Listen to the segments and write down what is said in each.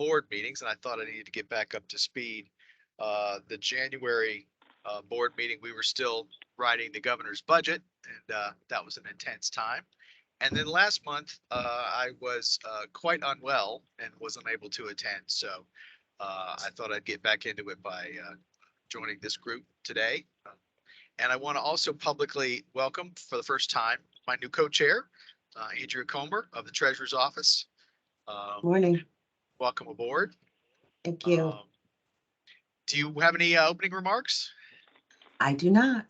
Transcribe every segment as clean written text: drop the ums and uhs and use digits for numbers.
board meetings, and I thought I needed to get back up to speed. The January board meeting, we were still writing the governor's budget, and that was an intense time. And then last month, I was quite unwell and was unable to attend. So I thought I'd get back into it by joining this group today. And I want to also publicly welcome for the first time my new co-chair, Andrea Comer of the Treasurer's Office. Morning. Welcome aboard. Thank you. Do you have any opening remarks? I do not.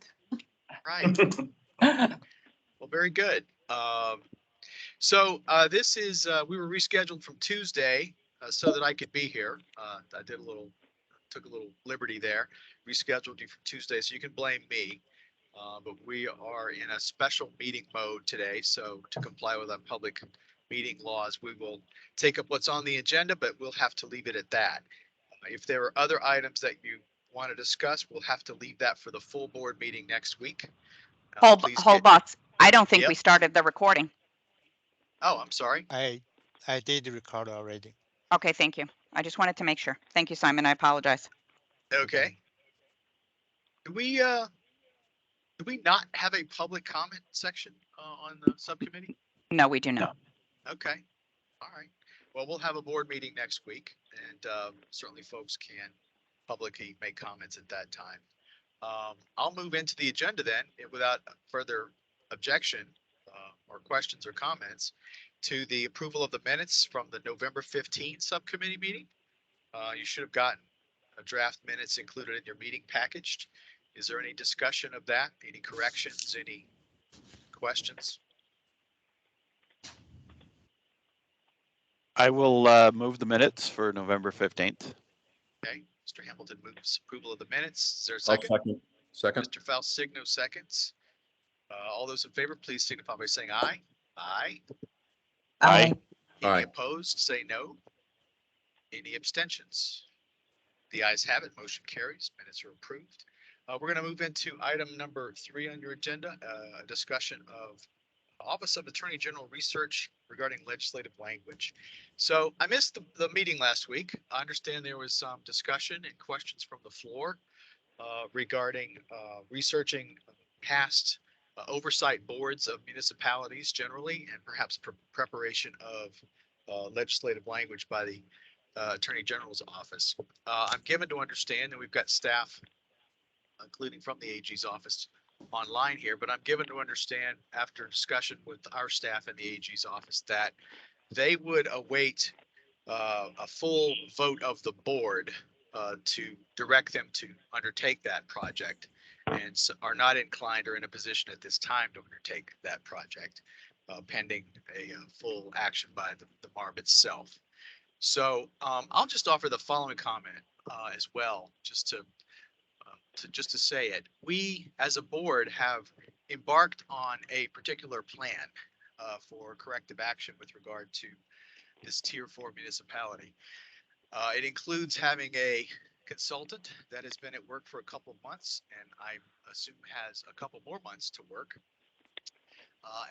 Right. Well, very good. So this is, we were rescheduled from Tuesday so that I could be here. I took a little liberty there, rescheduled you for Tuesday, so you can blame me. But we are in a special meeting mode today. So to comply with our public meeting laws, we will take up what's on the agenda, but we'll have to leave it at that. If there are other items that you want to discuss, we'll have to leave that for the full board meeting next week. Hold box. I don't think Yep. we started the recording. Oh, I'm sorry. I did record already. Okay, thank you. I just wanted to make sure. Thank you, Simon. I apologize. Okay. Do we not have a public comment section on the subcommittee? No, we do not. Okay. All right. Well, we'll have a board meeting next week, and certainly folks can publicly make comments at that time. I'll move into the agenda then, without further objection or questions or comments, to the approval of the minutes from the November 15th subcommittee meeting. You should have gotten a draft minutes included in your meeting packaged. Is there any discussion of that? Any corrections? Any questions? I will move the minutes for November 15th. Okay, Mr. Hamilton moves approval of the minutes. Is there a I'll second? second. Mr. Falsigno seconds. All those in favor, please signify by saying aye. Aye. Aye. Any Aye. opposed, say no. Any abstentions? The ayes have it, motion carries, minutes are approved. We're going to move into item number 3 on your agenda, a discussion of Office of Attorney General research regarding legislative language. So I missed the meeting last week. I understand there was some discussion and questions from the floor regarding researching past oversight boards of municipalities generally, and perhaps preparation of legislative language by the Attorney General's office. I'm given to understand that we've got staff, including from the AG's office, online here, but I'm given to understand after discussion with our staff in the AG's office that they would await a full vote of the board to direct them to undertake that project, and so are not inclined or in a position at this time to undertake that project pending a full action by the MARB itself. So I'll just offer the following comment as well, just to say it. We as a board have embarked on a particular plan for corrective action with regard to this tier 4 municipality. It includes having a consultant that has been at work for a couple of months, and I assume has a couple more months to work.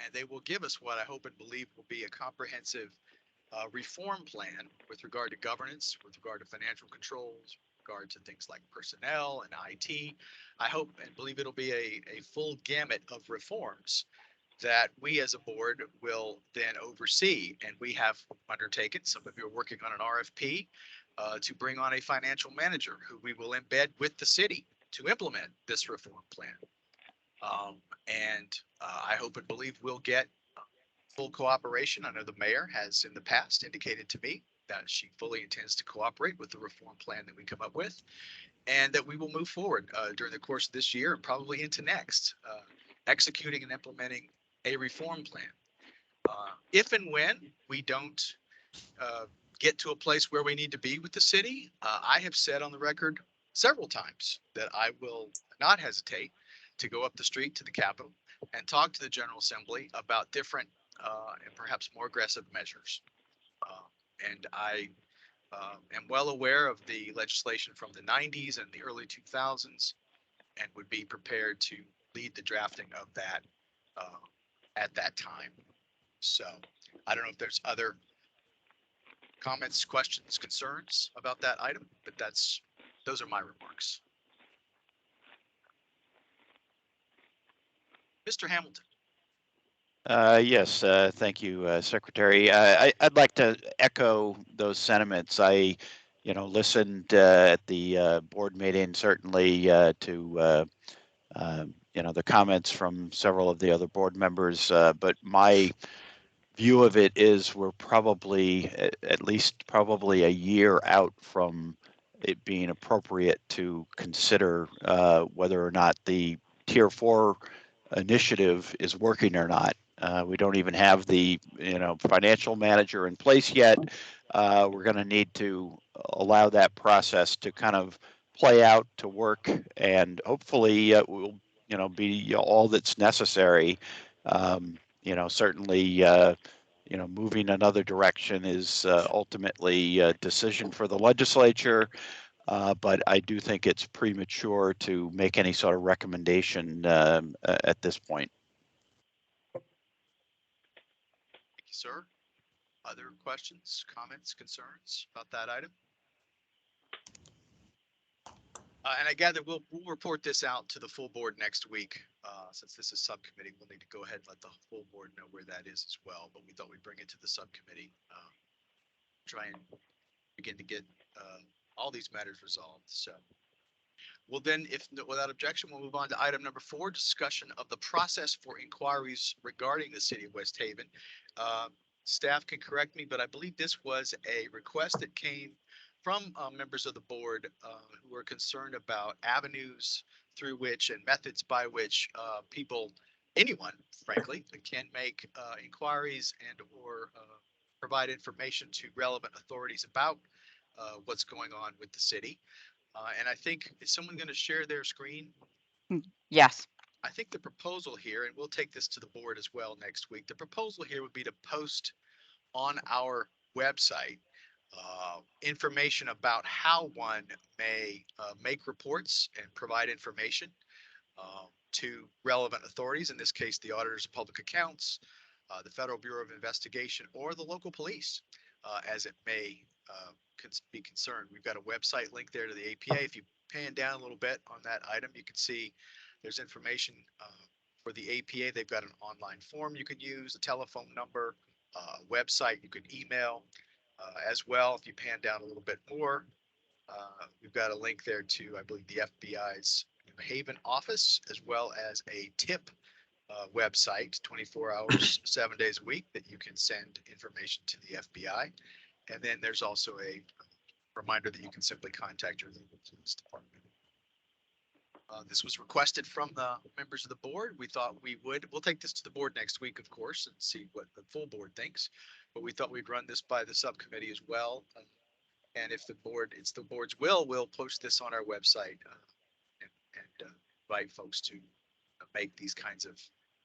And they will give us what I hope and believe will be a comprehensive reform plan with regard to governance, with regard to financial controls, regard to things like personnel and IT. I hope and believe it'll be a full gamut of reforms that we as a board will then oversee. And we have undertaken, some of you are working on an RFP to bring on a financial manager who we will embed with the city to implement this reform plan. I hope and believe we'll get full cooperation. I know the mayor has in the past indicated to me that she fully intends to cooperate with the reform plan that we come up with, and that we will move forward during the course of this year and probably into next, executing and implementing a reform plan. If and when we don't get to a place where we need to be with the city, I have said on the record several times that I will not hesitate to go up the street to the Capitol and talk to the General Assembly about different and perhaps more aggressive measures. And I am well aware of the legislation from the 90s and the early 2000s and would be prepared to lead the drafting of that at that time. So I don't know if there's other Comments, questions, concerns about that item, but those are my remarks. Mr. Hamilton. Yes, thank you, Secretary. I'd like to echo those sentiments. I, listened at the board meeting, certainly to, the comments from several of the other board members, but my view of it is we're probably at least probably a year out from it being appropriate to consider whether or not the Tier 4 initiative is working or not. We don't even have the financial manager in place yet. We're going to need to allow that process to kind of play out, to work, and hopefully it will be all that's necessary. Certainly moving another direction is ultimately a decision for the legislature. But I do think it's premature to make any sort of recommendation at this point. Thank you, sir. Other questions, comments, concerns about that item? And I gather we'll report this out to the full board next week. Since this is subcommittee, we'll need to go ahead and let the full board know where that is as well. But we thought we'd bring it to the subcommittee, try and begin to get all these matters resolved. So well, then, if without objection, we'll move on to item number 4, discussion of the process for inquiries regarding the city of West Haven. Staff can correct me, but I believe this was a request that came from members of the board who were concerned about avenues through which and methods by which anyone, frankly, can make inquiries and or provide information to relevant authorities about what's going on with the city. And I think, is someone going to share their screen? Yes. I think the proposal here, and we'll take this to the board as well next week, the proposal here would be to post on our website information about how one may make reports and provide information to relevant authorities, in this case, the auditors of public accounts, the Federal Bureau of Investigation, or the local police, as it may be concerned. We've got a website link there to the APA. If you pan down a little bit on that item, you can see there's information for the APA. They've got an online form you can use, a telephone number, website you could email as well. If you pan down a little bit more, we've got a link there to, I believe, the FBI's New Haven office, as well as a tip website, 24 hours, 7 days a week, that you can send information to the FBI. And then there's also a reminder that you can simply contact your local police department. This was requested from the members of the board. We thought we'll take this to the board next week, of course, and see what the full board thinks. But we thought we'd run this by the subcommittee as well. And if it's the board's will, we'll post this on our website and invite folks to make these kinds of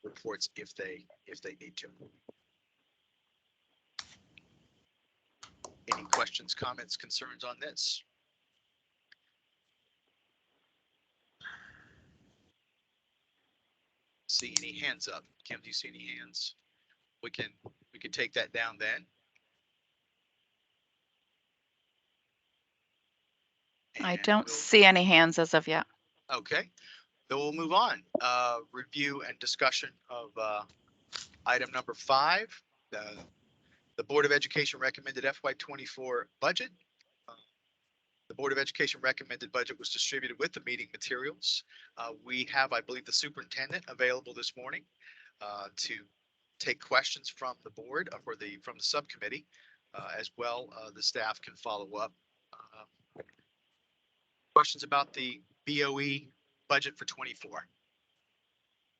reports if they need to. Any questions, comments, concerns on this? See any hands up? Kim, do you see any hands? We can take that down then. I And don't we'll- see any hands as of yet. Okay, then we'll move on. Review and discussion of item number 5. The Board of Education recommended FY24 budget. The Board of Education recommended budget was distributed with the meeting materials. We have, I believe, the superintendent available this morning to take questions from the board or from the subcommittee as well. The staff can follow up. Questions about the BOE budget for 24?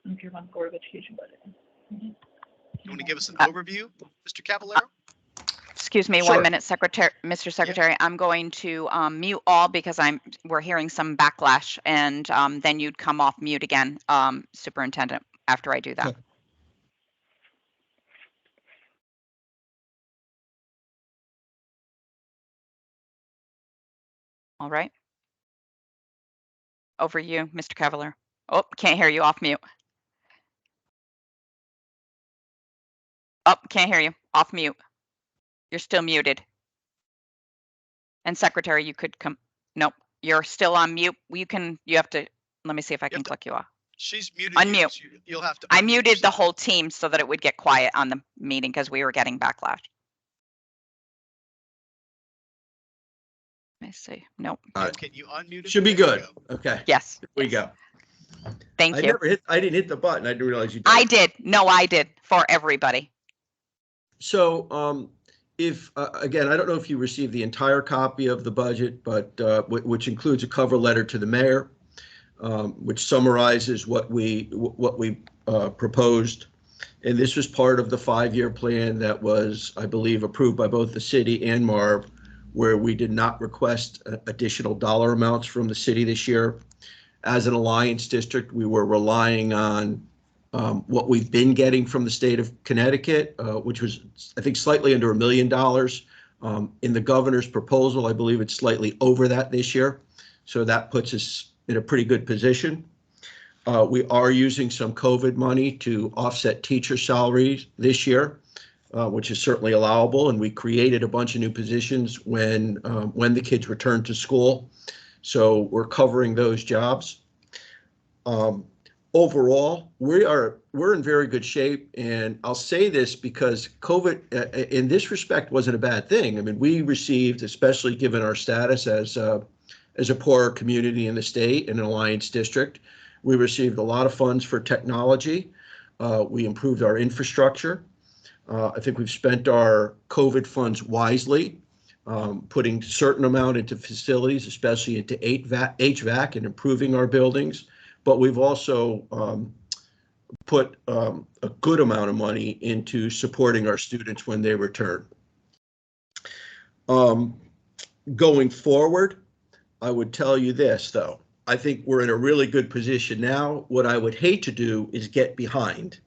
If you're on Board of Education budget. You want to give us an overview, Mr. Caballero? Excuse me, Sure. 1 minute, Secretary, Mr. Secretary. I'm going to mute all because we're hearing some backlash, and then you'd come off mute again, Superintendent, after I do that. Okay. All right. Over you, Mr. Cavalier. Oh, can't hear you, off mute. Oh, can't hear you, off mute. You're still muted. And Secretary, you could come, nope, you're still on mute. You have to, let me see if I You can have to- click you off. She's muted. you, Unmute. so You'll have to. I unmute muted the yourself. whole team so that it would get quiet on the meeting because we were getting backlash. Let me see. Nope. Can you unmute? Should be There you good. go. Okay. Yes. Here we yes. go. Thank you. I didn't hit the button. I didn't realize you did. I did. No, I did for everybody. So, if, again, I don't know if you received the entire copy of the budget, but, which includes a cover letter to the mayor, which summarizes what we proposed. And this was part of the 5-year plan that was, I believe, approved by both the city and MARB, where we did not request additional dollar amounts from the city this year. As an alliance district, we were relying on what we've been getting from the state of Connecticut, which was, I think, slightly under $1 million. In the governor's proposal, I believe it's slightly over that this year. So that puts us in a pretty good position. We are using some COVID money to offset teacher salaries this year, which is certainly allowable. And we created a bunch of new positions when the kids returned to school. So we're covering those jobs. Overall, we're in very good shape. And I'll say this because COVID, in this respect, wasn't a bad thing. I mean, we received, especially given our status as a poorer community in the state and an alliance district, we received a lot of funds for technology. We improved our infrastructure. I think we've spent our COVID funds wisely, putting a certain amount into facilities, especially into HVAC and improving our buildings. But we've also put a good amount of money into supporting our students when they return. Going forward, I would tell you this, though. I think we're in a really good position now. What I would hate to do is get behind.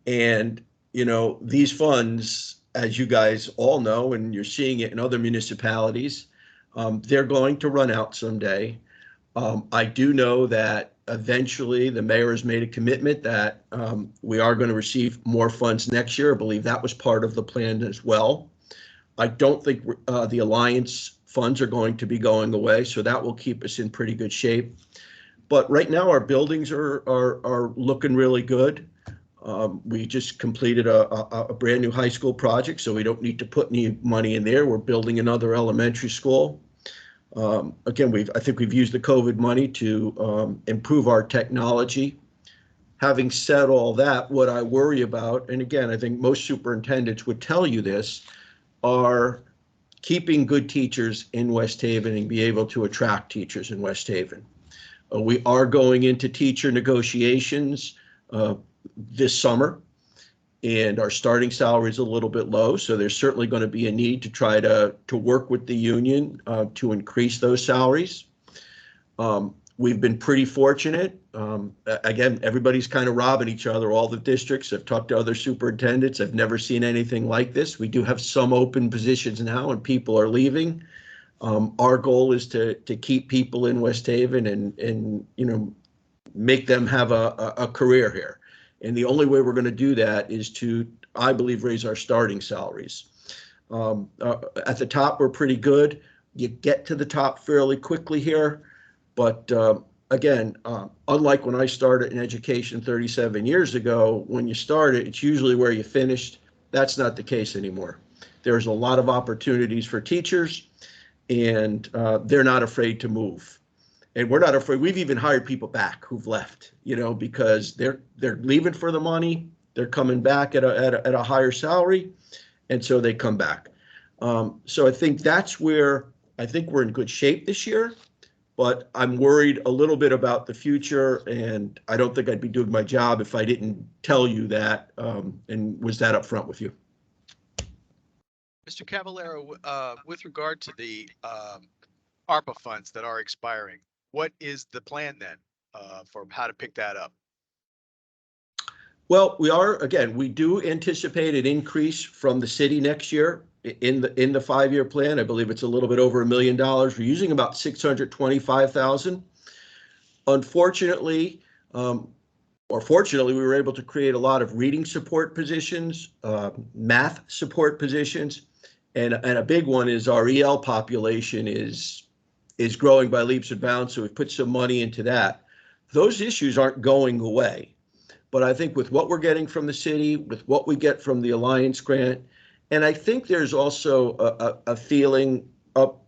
And, you know, these funds, as you guys all know, and you're seeing it in other municipalities, they're going to run out someday. I do know that eventually the mayor has made a commitment that we are going to receive more funds next year. I believe that was part of the plan as well. I don't think the Alliance funds are going to be going away, so that will keep us in pretty good shape. But right now our buildings are looking really good. We just completed a brand new high school project, so we don't need to put any money in there. We're building another elementary school. Again, I think we've used the COVID money to improve our technology. Having said all that, what I worry about, and again, I think most superintendents would tell you this, are keeping good teachers in West Haven and be able to attract teachers in West Haven. We are going into teacher negotiations this summer, and our starting salary is a little bit low, so there's certainly going to be a need to try to work with the union to increase those salaries. We've been pretty fortunate. Again, everybody's kind of robbing each other. All the districts, I've talked to other superintendents. I've never seen anything like this. We do have some open positions now and people are leaving. Our goal is to keep people in West Haven and you know, make them have a career here. And the only way we're going to do that is to, I believe, raise our starting salaries. At the top, we're pretty good. You get to the top fairly quickly here. But again, unlike when I started in education 37 years ago, when you started, it's usually where you finished. That's not the case anymore. There's a lot of opportunities for teachers, and they're not afraid to move. And we're not afraid. We've even hired people back who've left, you know, because they're leaving for the money. They're coming back at a higher salary, and so they come back. So I think that's where I think we're in good shape this year. But I'm worried a little bit about the future, and I don't think I'd be doing my job if I didn't tell you that and was that upfront with you. Mr. Cavallaro, with regard to the ARPA funds that are expiring, what is the plan then for how to pick that up? Well, we do anticipate an increase from the city next year in the 5-year plan. I believe it's a little bit over $1 million. We're using about 625,000. Unfortunately, or fortunately, we were able to create a lot of reading support positions, math support positions, And a big one is our EL population is growing by leaps and bounds. So we've put some money into that. Those issues aren't going away. But I think with what we're getting from the city, with what we get from the Alliance grant, and I think there's also a feeling up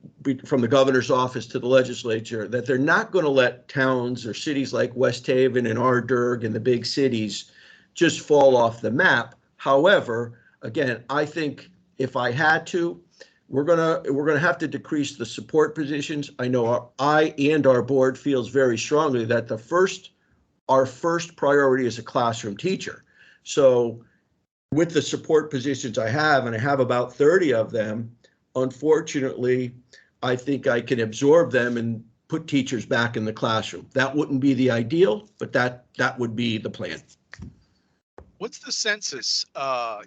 from the governor's office to the legislature that they're not going to let towns or cities like West Haven and Ardurg and the big cities just fall off the map. However, again, I think if I had to, we're gonna have to decrease the support positions. I know I and our board feels very strongly that our first priority is a classroom teacher. So with the support positions I have, and I have about 30 of them, unfortunately, I think I can absorb them and put teachers back in the classroom. That wouldn't be the ideal, but that would be the plan. What's the census,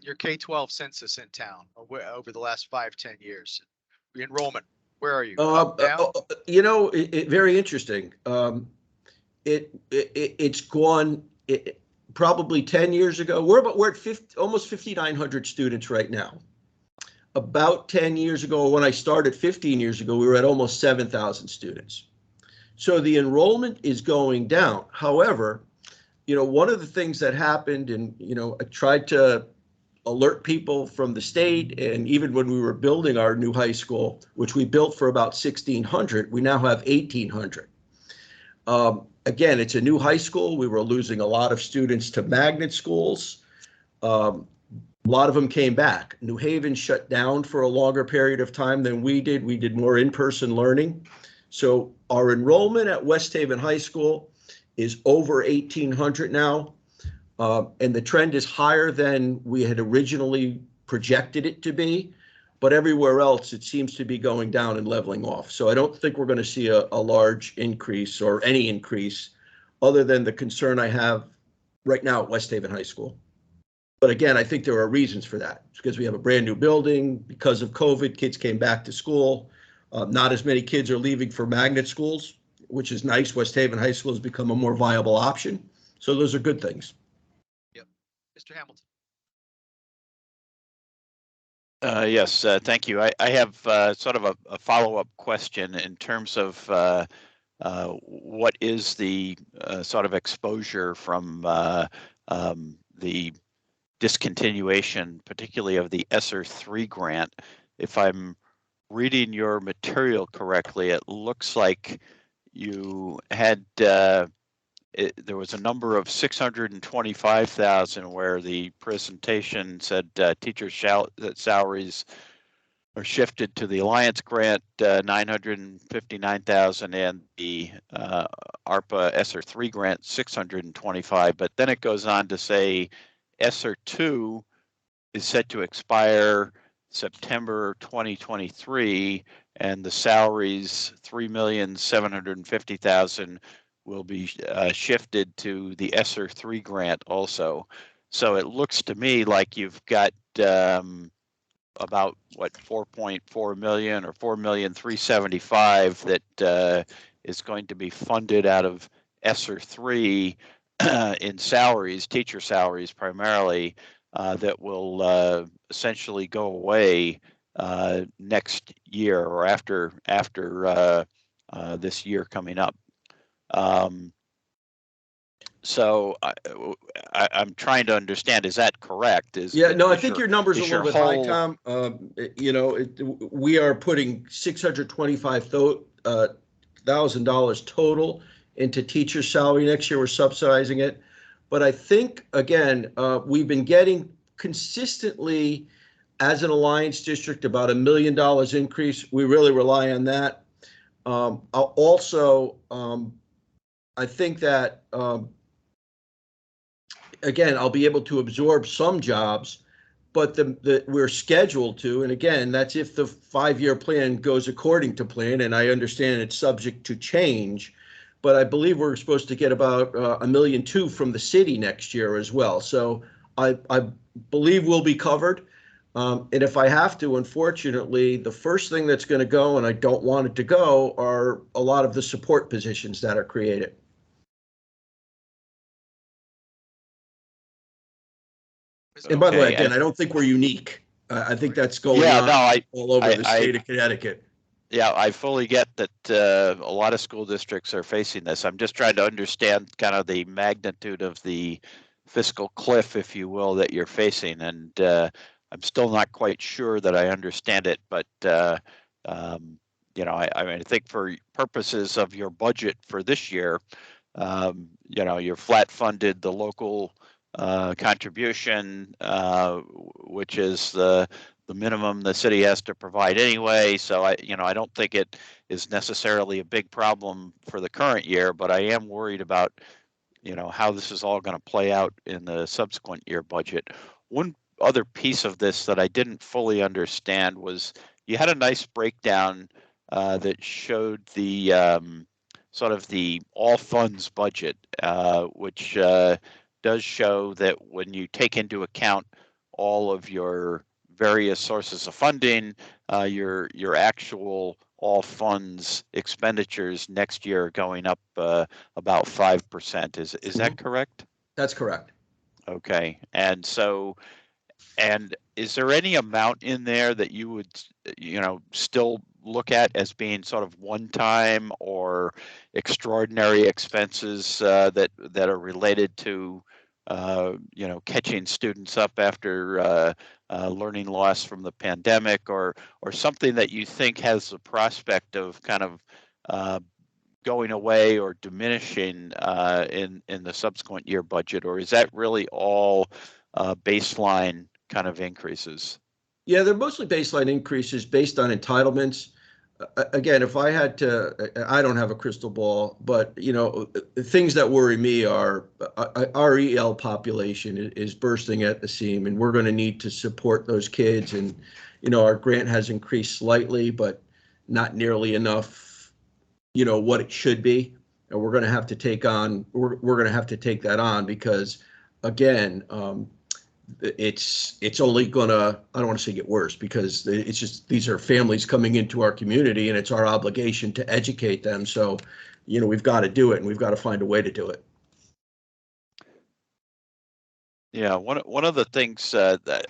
your K-12 census in town over the last 5-10 years? The enrollment, where are you? Up, down? Very interesting. It's gone. Probably 10 years ago. We're at almost 5,900 students right now. About 10 years ago, when I started 15 years ago, we were at almost 7,000 students. So the enrollment is going down. However, one of the things that happened, and I tried to alert people from the state, and even when we were building our new high school, which we built for about 1,600, we now have 1,800. Again, it's a new high school. We were losing a lot of students to magnet schools. A lot of them came back. New Haven shut down for a longer period of time than we did. We did more in-person learning. So our enrollment at West Haven High School is over 1,800 now. And the trend is higher than we had originally projected it to be. But everywhere else, it seems to be going down and leveling off. So I don't think we're going to see a large increase or any increase other than the concern I have right now at West Haven High School. But again, I think there are reasons for that. It's because we have a brand new building. Because of COVID, kids came back to school. Not as many kids are leaving for magnet schools, which is nice. West Haven High School has become a more viable option. So those are good things. Yep. Mr. Hamilton. Yes, thank you. I have sort of a follow-up question in terms of what is the sort of exposure from the discontinuation, particularly of the ESSER 3 grant. If I'm reading your material correctly, it looks like you had there was a number of 625,000 where the presentation said teacher salaries are shifted to the Alliance grant, 959,000, and the ARPA ESSER 3 grant, 625. But then it goes on to say ESSER 2 is set to expire September 2023, and the salaries, 3,750,000, will be shifted to the ESSER 3 grant also. So it looks to me like you've got about 4.4 million or 4,375,000 that is going to be funded out of ESSER 3 in salaries, teacher salaries primarily, that will essentially go away next year or after this year coming up. So I'm trying to understand, is that correct? I think your number's a little bit high, Tom. We are putting $625,000 total into teacher salary next year. We're subsidizing it. But I think, again, we've been getting consistently, as an Alliance district, about $1 million increase. We really rely on that. I think that, again, I'll be able to absorb some jobs, but we're scheduled to, and again, that's if the 5-year plan goes according to plan, and I understand it's subject to change, but I believe we're supposed to get about $1.2 million from the city next year as well. So I believe we'll be covered. And if I have to, unfortunately, the first thing that's going to go, and I don't want it to go, are a lot of the support positions that are created. And by the way, again, I don't think we're unique. I think that's going Yeah, on no, all over the I- state of Connecticut. yeah, I fully get that a lot of school districts are facing this. I'm just trying to understand kind of the magnitude of the fiscal cliff, if you will, that you're facing. And I'm still not quite sure that I understand it, but you know, I mean, I think for purposes of your budget for this year, you know, you're flat funded the local contribution, which is the minimum the city has to provide anyway. So I don't think it is necessarily a big problem for the current year, but I am worried about, how this is all going to play out in the subsequent year budget. One other piece of this that I didn't fully understand was you had a nice breakdown that showed the sort of the all funds budget, which does show that when you take into account all of your various sources of funding, your actual all funds expenditures next year are going up about 5%. Is that correct? That's correct. Okay, and is there any amount in there that you would, still look at as being sort of one-time or extraordinary expenses that are related to, catching students up after learning loss from the pandemic, or something that you think has the prospect of kind of going away or diminishing in the subsequent year budget, or is that really all baseline kind of increases? Yeah, they're mostly baseline increases based on entitlements. Again, if I had to, I don't have a crystal ball, but things that worry me are our EL population is bursting at the seam, and we're going to need to support those kids. And our grant has increased slightly, but not nearly enough. What it should be, and we're going to have to take on. We're going to have to take that on because, again, it's only gonna, I don't want to say get worse, because it's just, these are families coming into our community and it's our obligation to educate them. So, we've got to do it, and we've got to find a way to do it. Yeah, one of the things,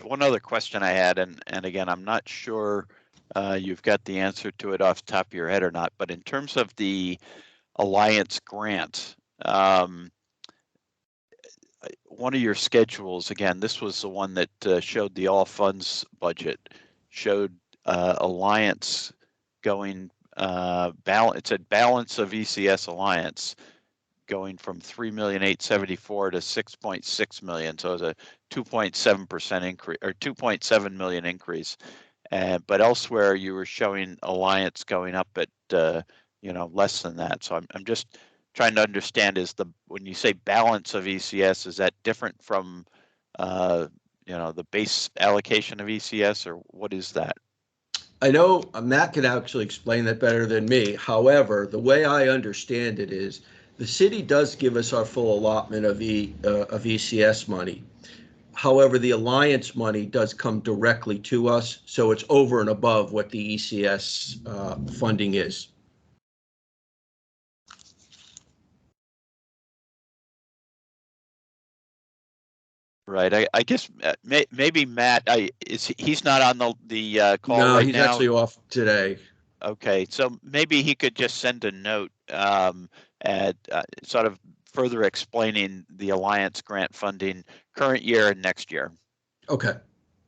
one other question I had, and again, I'm not sure you've got the answer to it off the top of your head or not, but in terms of the Alliance grant, one of your schedules, again, this was the one that showed the all funds budget, showed Alliance going balance. It said balance of ECS Alliance going from 3,874,000 to 6.6 million. So it was a 2.7% increase, or 2.7 million increase. But elsewhere you were showing Alliance going up at less than that. So I'm just trying to understand, when you say balance of ECS, is that different from the base allocation of ECS, or what is that? I know Matt can actually explain that better than me. However, the way I understand it is the city does give us our full allotment of ECS money. However, the Alliance money does come directly to us, so it's over and above what the ECS funding is. Right. I guess maybe Matt, he's not on the call No, right he's now. actually off today. Okay, so maybe he could just send a note at sort of further explaining the Alliance grant funding current year and next year. Okay.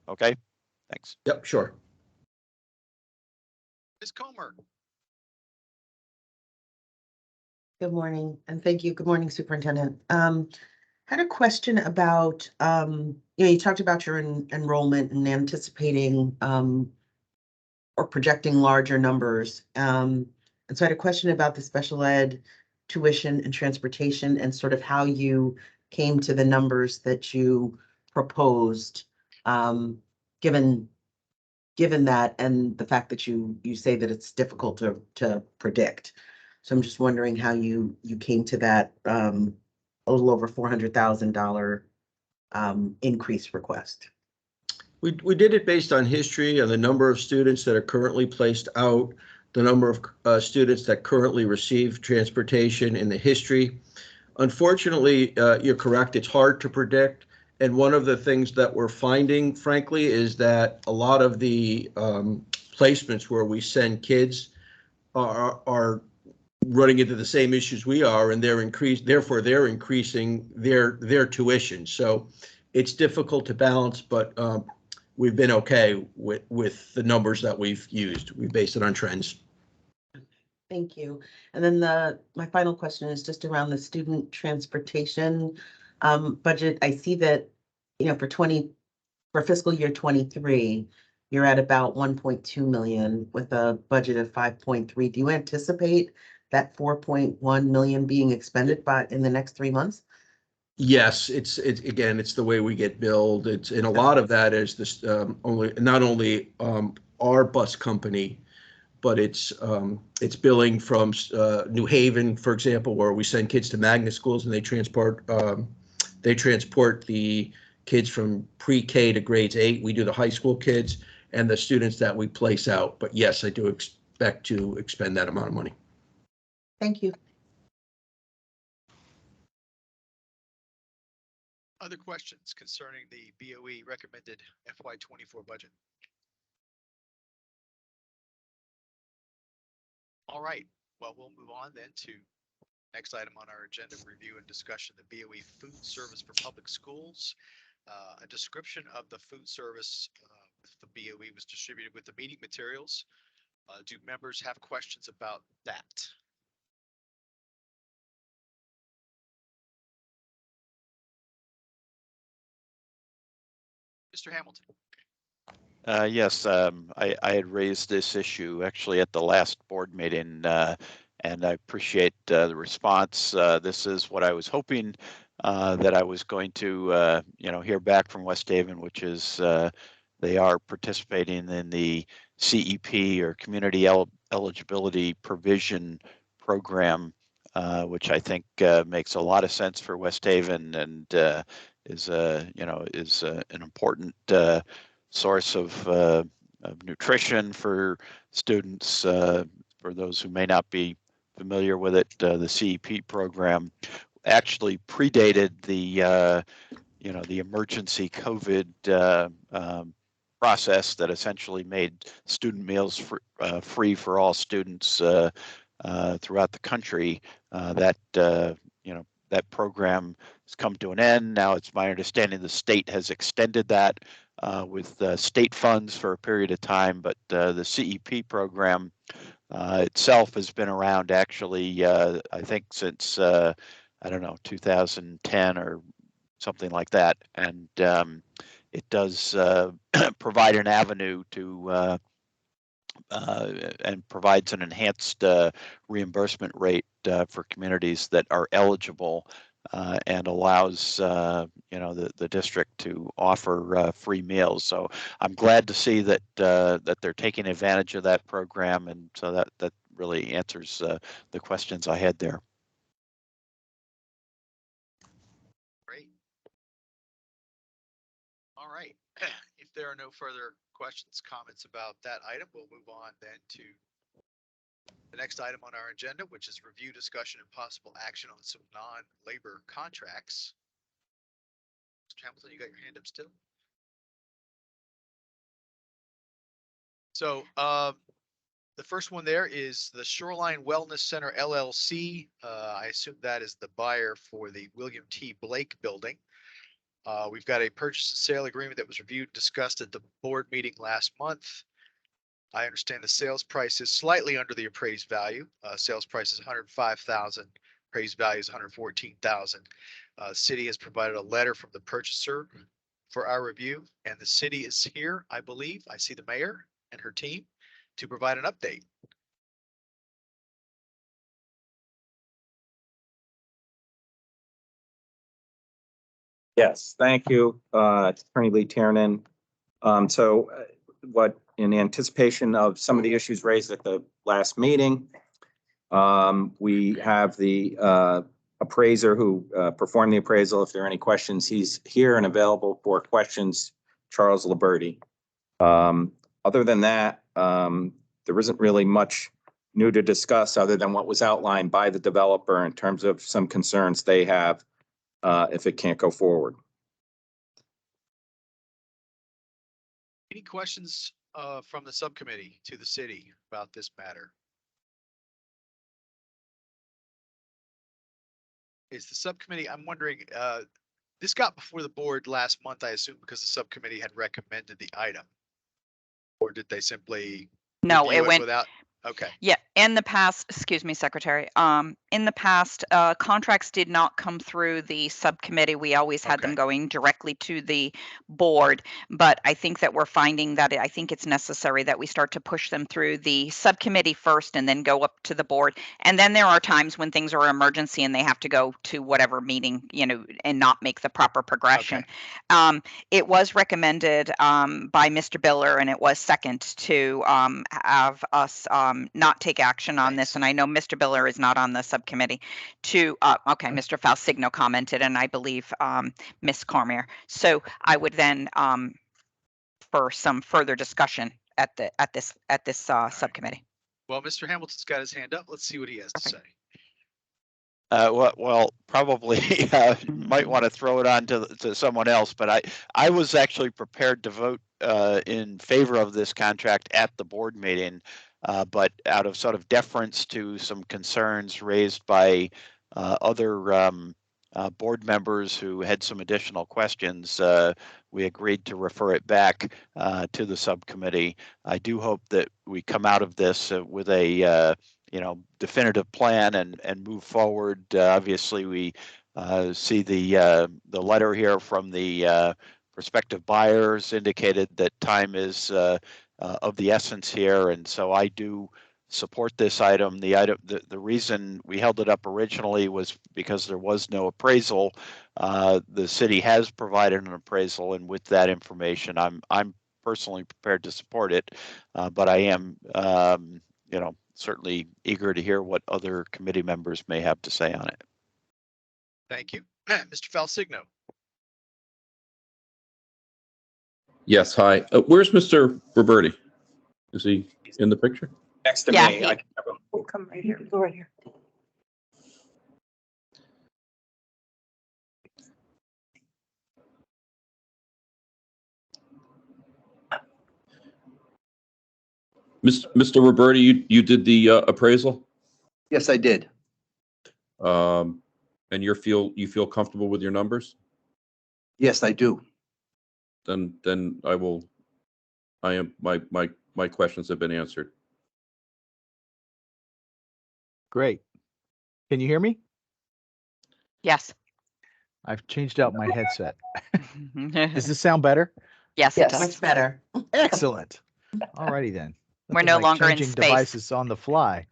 Okay, thanks. Yep, sure. Ms. Comer. Good morning, and thank you. Good morning, Superintendent. Had a question about, you talked about your enrollment and anticipating or projecting larger numbers. And so I had a question about the special ed tuition and transportation, and sort of how you came to the numbers that you proposed, given that, and the fact that you say that it's difficult to predict. So I'm just wondering how you came to that a little over $400,000 increase request. We did it based on history and the number of students that are currently placed out, the number of students that currently receive transportation, in the history. Unfortunately, you're correct, it's hard to predict. And one of the things that we're finding, frankly, is that a lot of the placements where we send kids are running into the same issues we are, and therefore they're increasing their tuition. So it's difficult to balance, but we've been okay with the numbers that we've used. We base it on trends. Thank you. And then my final question is just around the student transportation budget. I see that, for fiscal year 23, you're at about 1.2 million with a budget of 5.3. Do you anticipate that 4.1 million being expended in the next 3 months? Yes, it's the way we get billed. And a lot of that is this not only our bus company, but it's billing from New Haven, for example, where we send kids to magnet schools and they transport the kids from pre-K to grades 8. We do the high school kids and the students that we place out. But yes, I do expect to expend that amount of money. Thank you. Other questions concerning the BOE recommended FY24 budget? All right, well, we'll move on then to next item on our agenda, review and discussion the BOE food service for public schools. A description of the food service the BOE was distributed with the meeting materials. Do members have questions about that? Mr. Hamilton. Yes, I had raised this issue actually at the last board meeting, and I appreciate the response. This is what I was hoping that I was going to, hear back from West Haven, which is they are participating in the CEP or Community Eligibility Provision Program, which I think makes a lot of sense for West Haven and is an important source of nutrition for students. For those who may not be familiar with it, the CEP program actually predated the emergency COVID process that essentially made student meals free for all students throughout the country. That program has come to an end. Now it's my understanding the state has extended that with state funds for a period of time, but the CEP program itself has been around actually, I think since, 2010 or something like that. And it does provide an avenue to and provides an enhanced reimbursement rate for communities that are eligible and allows the district to offer free meals. So I'm glad to see that they're taking advantage of that program, and so that really answers the questions I had there. Great. All right. If there are no further questions, comments about that item, we'll move on then to the next item on our agenda, which is review, discussion, and possible action on some non-labor contracts. Mr. Hamilton, you got your hand up still? So the first one there is the Shoreline Wellness Center LLC. I assume that is the buyer for the William T. Blake building. We've got a purchase and sale agreement that was reviewed, discussed at the board meeting last month. I understand the sales price is slightly under the appraised value. Sales price is $105,000. Appraised value is $114,000. City has provided a letter from the purchaser for our review, and the city is here, I believe. I see the mayor and her team to provide an update. Yes, thank you, Attorney Lee Tiernan. What in anticipation of some of the issues raised at the last meeting, we have the appraiser who performed the appraisal. If there are any questions, he's here and available for questions, Charles Liberti. Other than that, there isn't really much new to discuss other than what was outlined by the developer in terms of some concerns they have if it can't go forward. Any questions from the subcommittee to the city about this matter? Is the subcommittee, I'm wondering, this got before the board last month, I assume, because the subcommittee had recommended the item? Or did they simply No, review it went, without? Okay, yeah, in the past, excuse me, Secretary, in the past, contracts did not come through the subcommittee. We always had them Okay. going directly to the board. But I think that we're finding that I think it's necessary that we start to push them through the subcommittee first and then go up to the board. And then there are times when things are an emergency and they have to go to whatever meeting, and not make the proper progression. It was recommended by Mr. Biller, and it was second to have us not take action on this. Thanks. And I know Mr. Biller is not on the subcommittee okay, Mr. Falsigno commented, and I believe Ms. Cormier. So I would then for some further discussion at this right. subcommittee. Well, Mr. Hamilton's got his hand up. Let's see what he has to say. Well, probably might want to throw it on to someone else, but I was actually prepared to vote in favor of this contract at the board meeting, but out of sort of deference to some concerns raised by other board members who had some additional questions, we agreed to refer it back to the subcommittee. I do hope that we come out of this with a definitive plan and move forward. Obviously, we see the letter here from the prospective buyers indicated that time is of the essence here, and so I do support this item. The reason we held it up originally was because there was no appraisal. The city has provided an appraisal, and with that information, I'm personally prepared to support it, but I am certainly eager to hear what other committee members may have to say on it. Thank you. Mr. Falsigno. Yes, hi. Where's Mr. Roberti? Is he in the picture? Next to Yeah, me, I can have him. Oh, come right here, go right here. Mr. Roberti, you did the appraisal? Yes, I did. And you feel comfortable with your numbers? Yes, I do. Then my questions have been answered. Great. Can you hear me? yes. I've changed out my headset. Does this sound better? Yes, it Yes. does. Much better. Excellent. All righty then. We're Nothing no like longer in changing space. devices on the fly.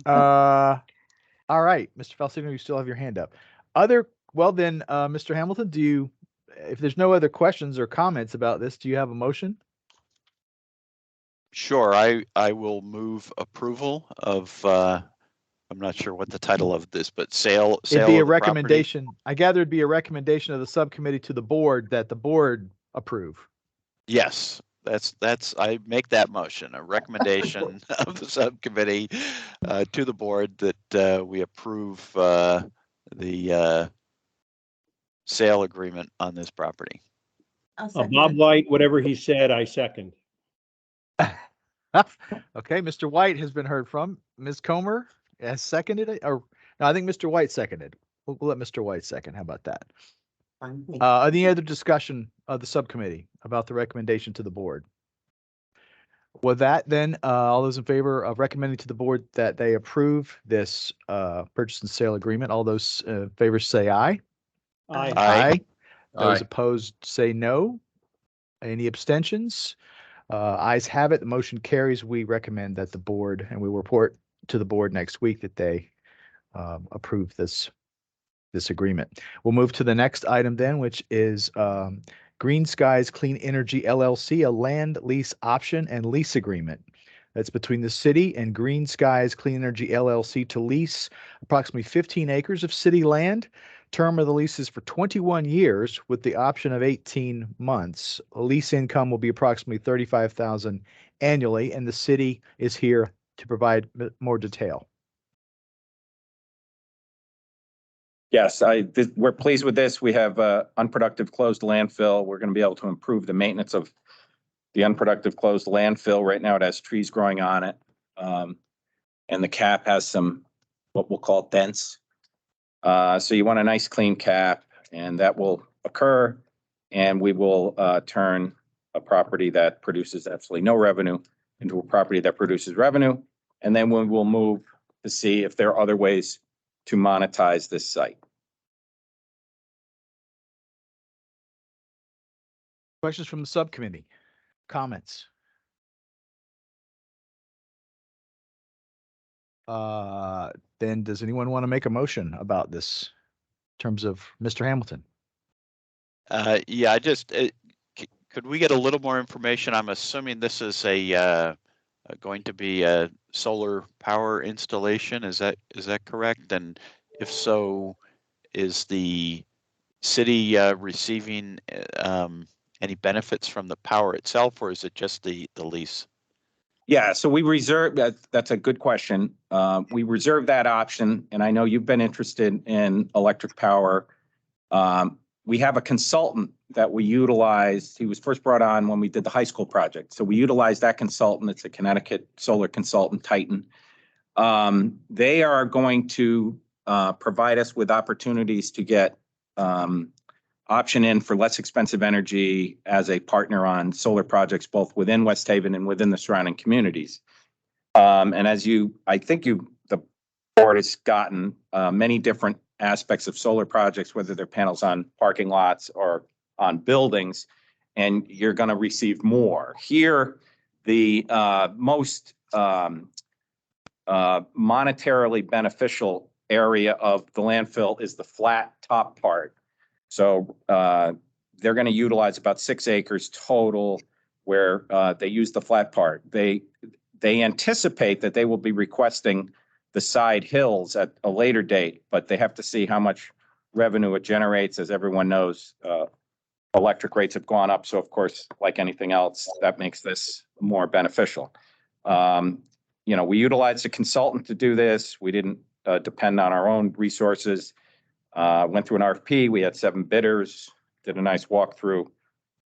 All right, Mr. Falsigno, you still have your hand up. Mr. Hamilton, if there's no other questions or comments about this, do you have a motion? Sure, I will move approval of I'm not sure what the title of this, but sale It'd be a of the property. recommendation. I gather it'd be a recommendation of the subcommittee to the board that the board approve. Yes, I make that motion, a recommendation of the subcommittee to the board that we approve the sale agreement on this property. I'll second Bob it. White, whatever he said, I second. Okay, Mr. White has been heard from. Ms. Comer has seconded it, or no, I think Mr. White seconded. We'll let Mr. White second. How about that? Fine with me. Any other discussion of the subcommittee about the recommendation to the board? With that, then, all those in favor of recommending to the board that they approve this purchase and sale agreement, all those in favor say aye. Aye. Aye. Those Aye. opposed say no. Any abstentions? Ayes have it. The motion carries. We recommend that the board, and we will report to the board next week that they approve this agreement. We'll move to the next item then, which is Green Skies Clean Energy LLC, a land lease option and lease agreement. That's between the city and Green Skies Clean Energy LLC to lease approximately 15 acres of city land. Term of the lease is for 21 years with the option of 18 months. Lease income will be approximately $35,000 annually, and the city is here to provide more detail. Yes, we're pleased with this. We have unproductive closed landfill. We're going to be able to improve the maintenance of the unproductive closed landfill. Right now it has trees growing on it. And the cap has some, what we'll call dents. So you want a nice clean cap, and that will occur. And we will turn a property that produces absolutely no revenue into a property that produces revenue. And then we will move to see if there are other ways to monetize this site. Questions from the subcommittee? Comments? Then does anyone want to make a motion about this in terms of Mr. Hamilton? Yeah, I just, could we get a little more information? I'm assuming this is going to be a solar power installation. Is that correct? And if so, is the city receiving any benefits from the power itself, or is it just the lease? Yeah, so we reserve that. That's a good question. We reserve that option, and I know you've been interested in electric power. We have a consultant that we utilized. He was first brought on when we did the high school project. So we utilized that consultant. It's a Connecticut solar consultant, Titan. They are going to provide us with opportunities to get option in for less expensive energy as a partner on solar projects, both within West Haven and within the surrounding communities. And as the board has gotten many different aspects of solar projects, whether they're panels on parking lots or on buildings, and you're going to receive more. Here, the most monetarily beneficial area of the landfill is the flat top part. So they're going to utilize about 6 acres total where they use the flat part. They anticipate that they will be requesting the side hills at a later date, but they have to see how much revenue it generates. As everyone knows, electric rates have gone up. So of course, like anything else, that makes this more beneficial. We utilized a consultant to do this. We didn't depend on our own resources. Went through an RFP. We had 7 bidders, did a nice walkthrough,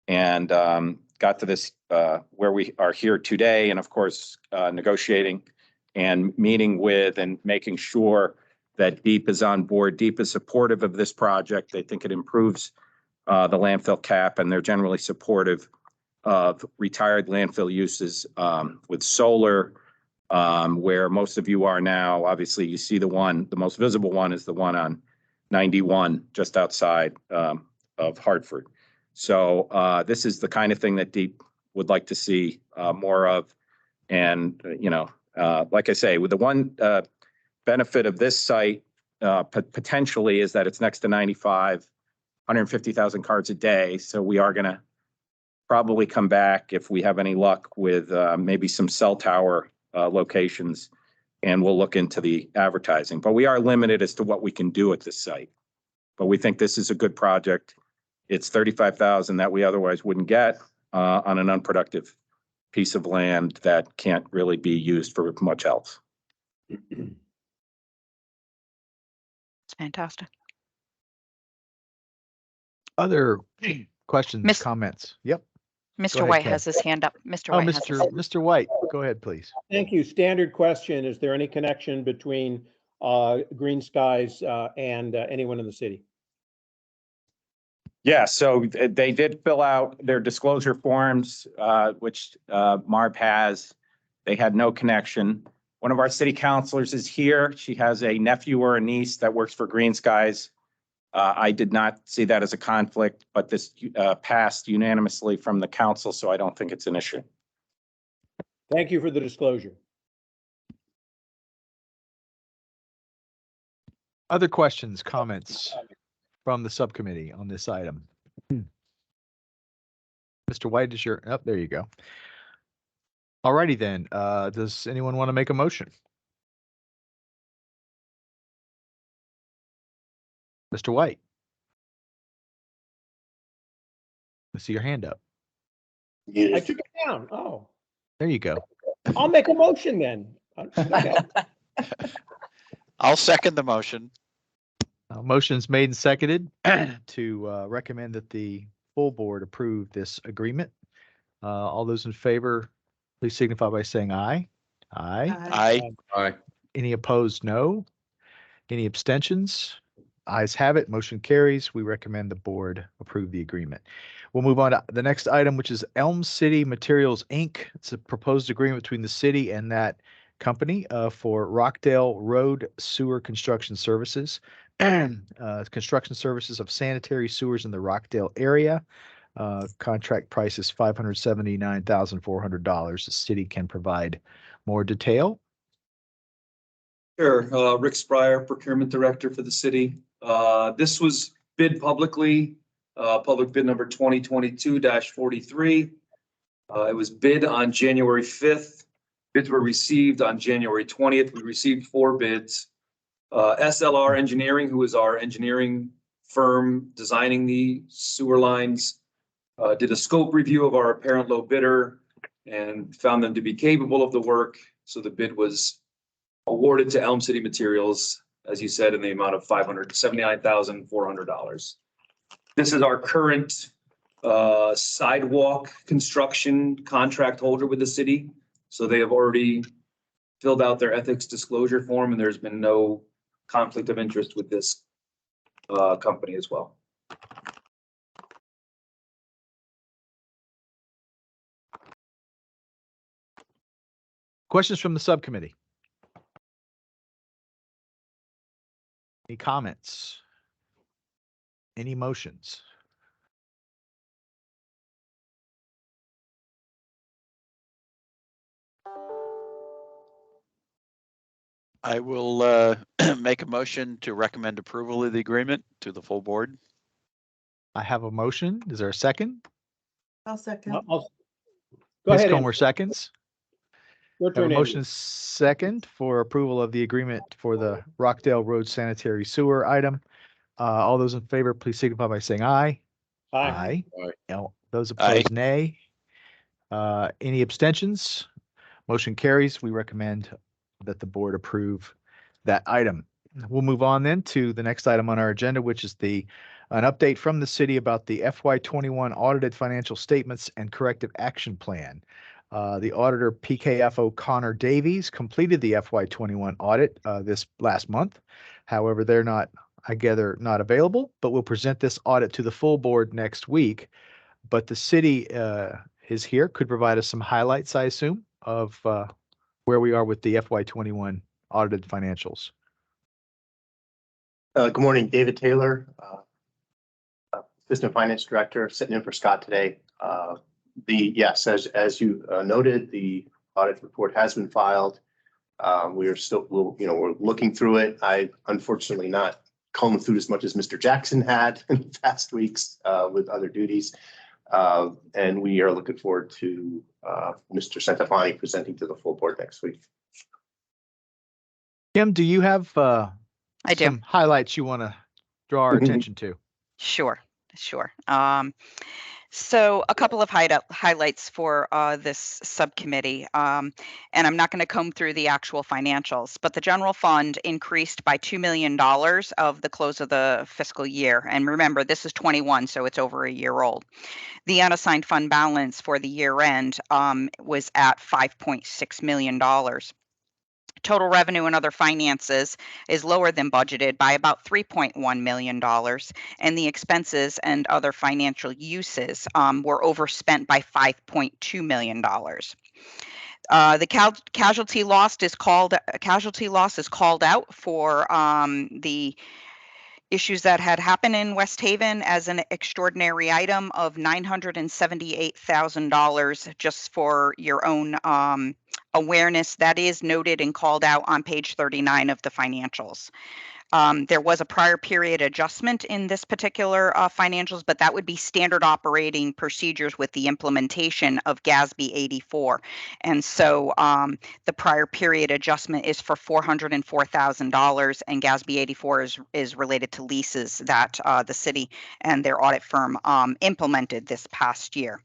and got to this where we are here today. And of course, negotiating and meeting with and making sure that DEEP is on board. DEEP is supportive of this project. They think it improves the landfill cap, and they're generally supportive of retired landfill uses with solar, where most of you are now. Obviously, you see the most visible one is the one on 91, just outside of Hartford. So this is the kind of thing that DEEP would like to see more of. And, like I say, with the one benefit of this site potentially is that it's next to 95, 150,000 cars a day. So we are going to probably come back, if we have any luck, with maybe some cell tower locations, and we'll look into the advertising. But we are limited as to what we can do at this site. But we think this is a good project. It's 35,000 that we otherwise wouldn't get on an unproductive piece of land that can't really be used for much else. It's fantastic. Other questions, comments? Yep. Mr. ahead, White Ken. has his hand up. Mr. Oh, White has his. Mr. White, go ahead, please. Thank you. Standard question. Is there any connection between Green Skies and anyone in the city? Yeah, so they did fill out their disclosure forms, which MARB has. They had no connection. One of our city councilors is here. She has a nephew or a niece that works for Green Skies. I did not see that as a conflict, but this passed unanimously from the council, so I don't think it's an issue. Thank you for the disclosure. Other questions, comments from the subcommittee on this item? Mr. White, is your, there you go. All righty then. Does anyone want to make a motion? Mr. White? I see your hand up. I took it down. Oh, There you go. I'll make a motion then. Okay. I'll second the motion. Motion's made and seconded to recommend that the full board approve this agreement All those in favor, please signify by saying aye. Aye. Aye. Aye. Any opposed? No. Any abstentions? Ayes have it. Motion carries. We recommend the board approve the agreement. We'll move on to the next item, which is Elm City Materials, Inc. It's a proposed agreement between the city and that company for Rockdale Road Sewer Construction Services. Construction services of sanitary sewers in the Rockdale area. Contract price is $579,400. The city can provide more detail. Sure, Rick Spryer, Procurement Director for the city. This was bid publicly, public bid number 2022-43. It was bid on January 5th. Bids were received on January 20th. We received 4 bids. SLR Engineering, who is our engineering firm designing the sewer lines, did a scope review of our apparent low bidder and found them to be capable of the work. So the bid was awarded to Elm City Materials, as you said, in the amount of $579,400. This is our current sidewalk construction contract holder with the city. So they have already filled out their ethics disclosure form, and there's been no conflict of interest with this company as well. Questions from the subcommittee? Any comments? Any motions? I will make a motion to recommend approval of the agreement to the full board. I have a motion. Is there a second? I'll second. Go Ms. ahead. Comer Andrew. seconds. Your I have turn, a Andrew. motion second for approval of the agreement for the Rockdale Road sanitary sewer item. All those in favor, please signify by saying aye. Aye. Aye. No, those Aye. opposed, nay. Any abstentions? Motion carries. We recommend that the board approve that item. We'll move on then to the next item on our agenda, which is an update from the city about the FY21 audited financial statements and corrective action plan. The auditor PKF O'Connor Davies completed the FY21 audit this last month. However, they're not, I gather, not available, but we'll present this audit to the full board next week. But the city is here, could provide us some highlights, I assume, of where we are with the FY21 audited financials. Good morning, David Taylor, Assistant Finance Director, sitting in for Scott today. Yes, as you noted, the audit report has been filed. We are still, we're looking through it. I unfortunately not combed through as much as Mr. Jackson had in the past weeks with other duties. And we are looking forward to Mr. Santafani presenting to the full board next week. Kim, do you have I do. some highlights you want to draw our attention to? Sure. So a couple of highlights for this subcommittee, and I'm not going to comb through the actual financials, but the general fund increased by $2 million of the close of the fiscal year. And remember, this is 21, so it's over a year old. The unassigned fund balance for the year end was at $5.6 million. Total revenue and other finances is lower than budgeted by about $3.1 million, and the expenses and other financial uses were overspent by $5.2 million. The casualty loss is called out for the issues that had happened in West Haven as an extraordinary item of $978,000, just for your own awareness. That is noted and called out on page 39 of the financials. There was a prior period adjustment in this particular financials, but that would be standard operating procedures with the implementation of GASB 84. And so the prior period adjustment is for $404,000, and GASB 84 is related to leases that the city and their audit firm implemented this past year.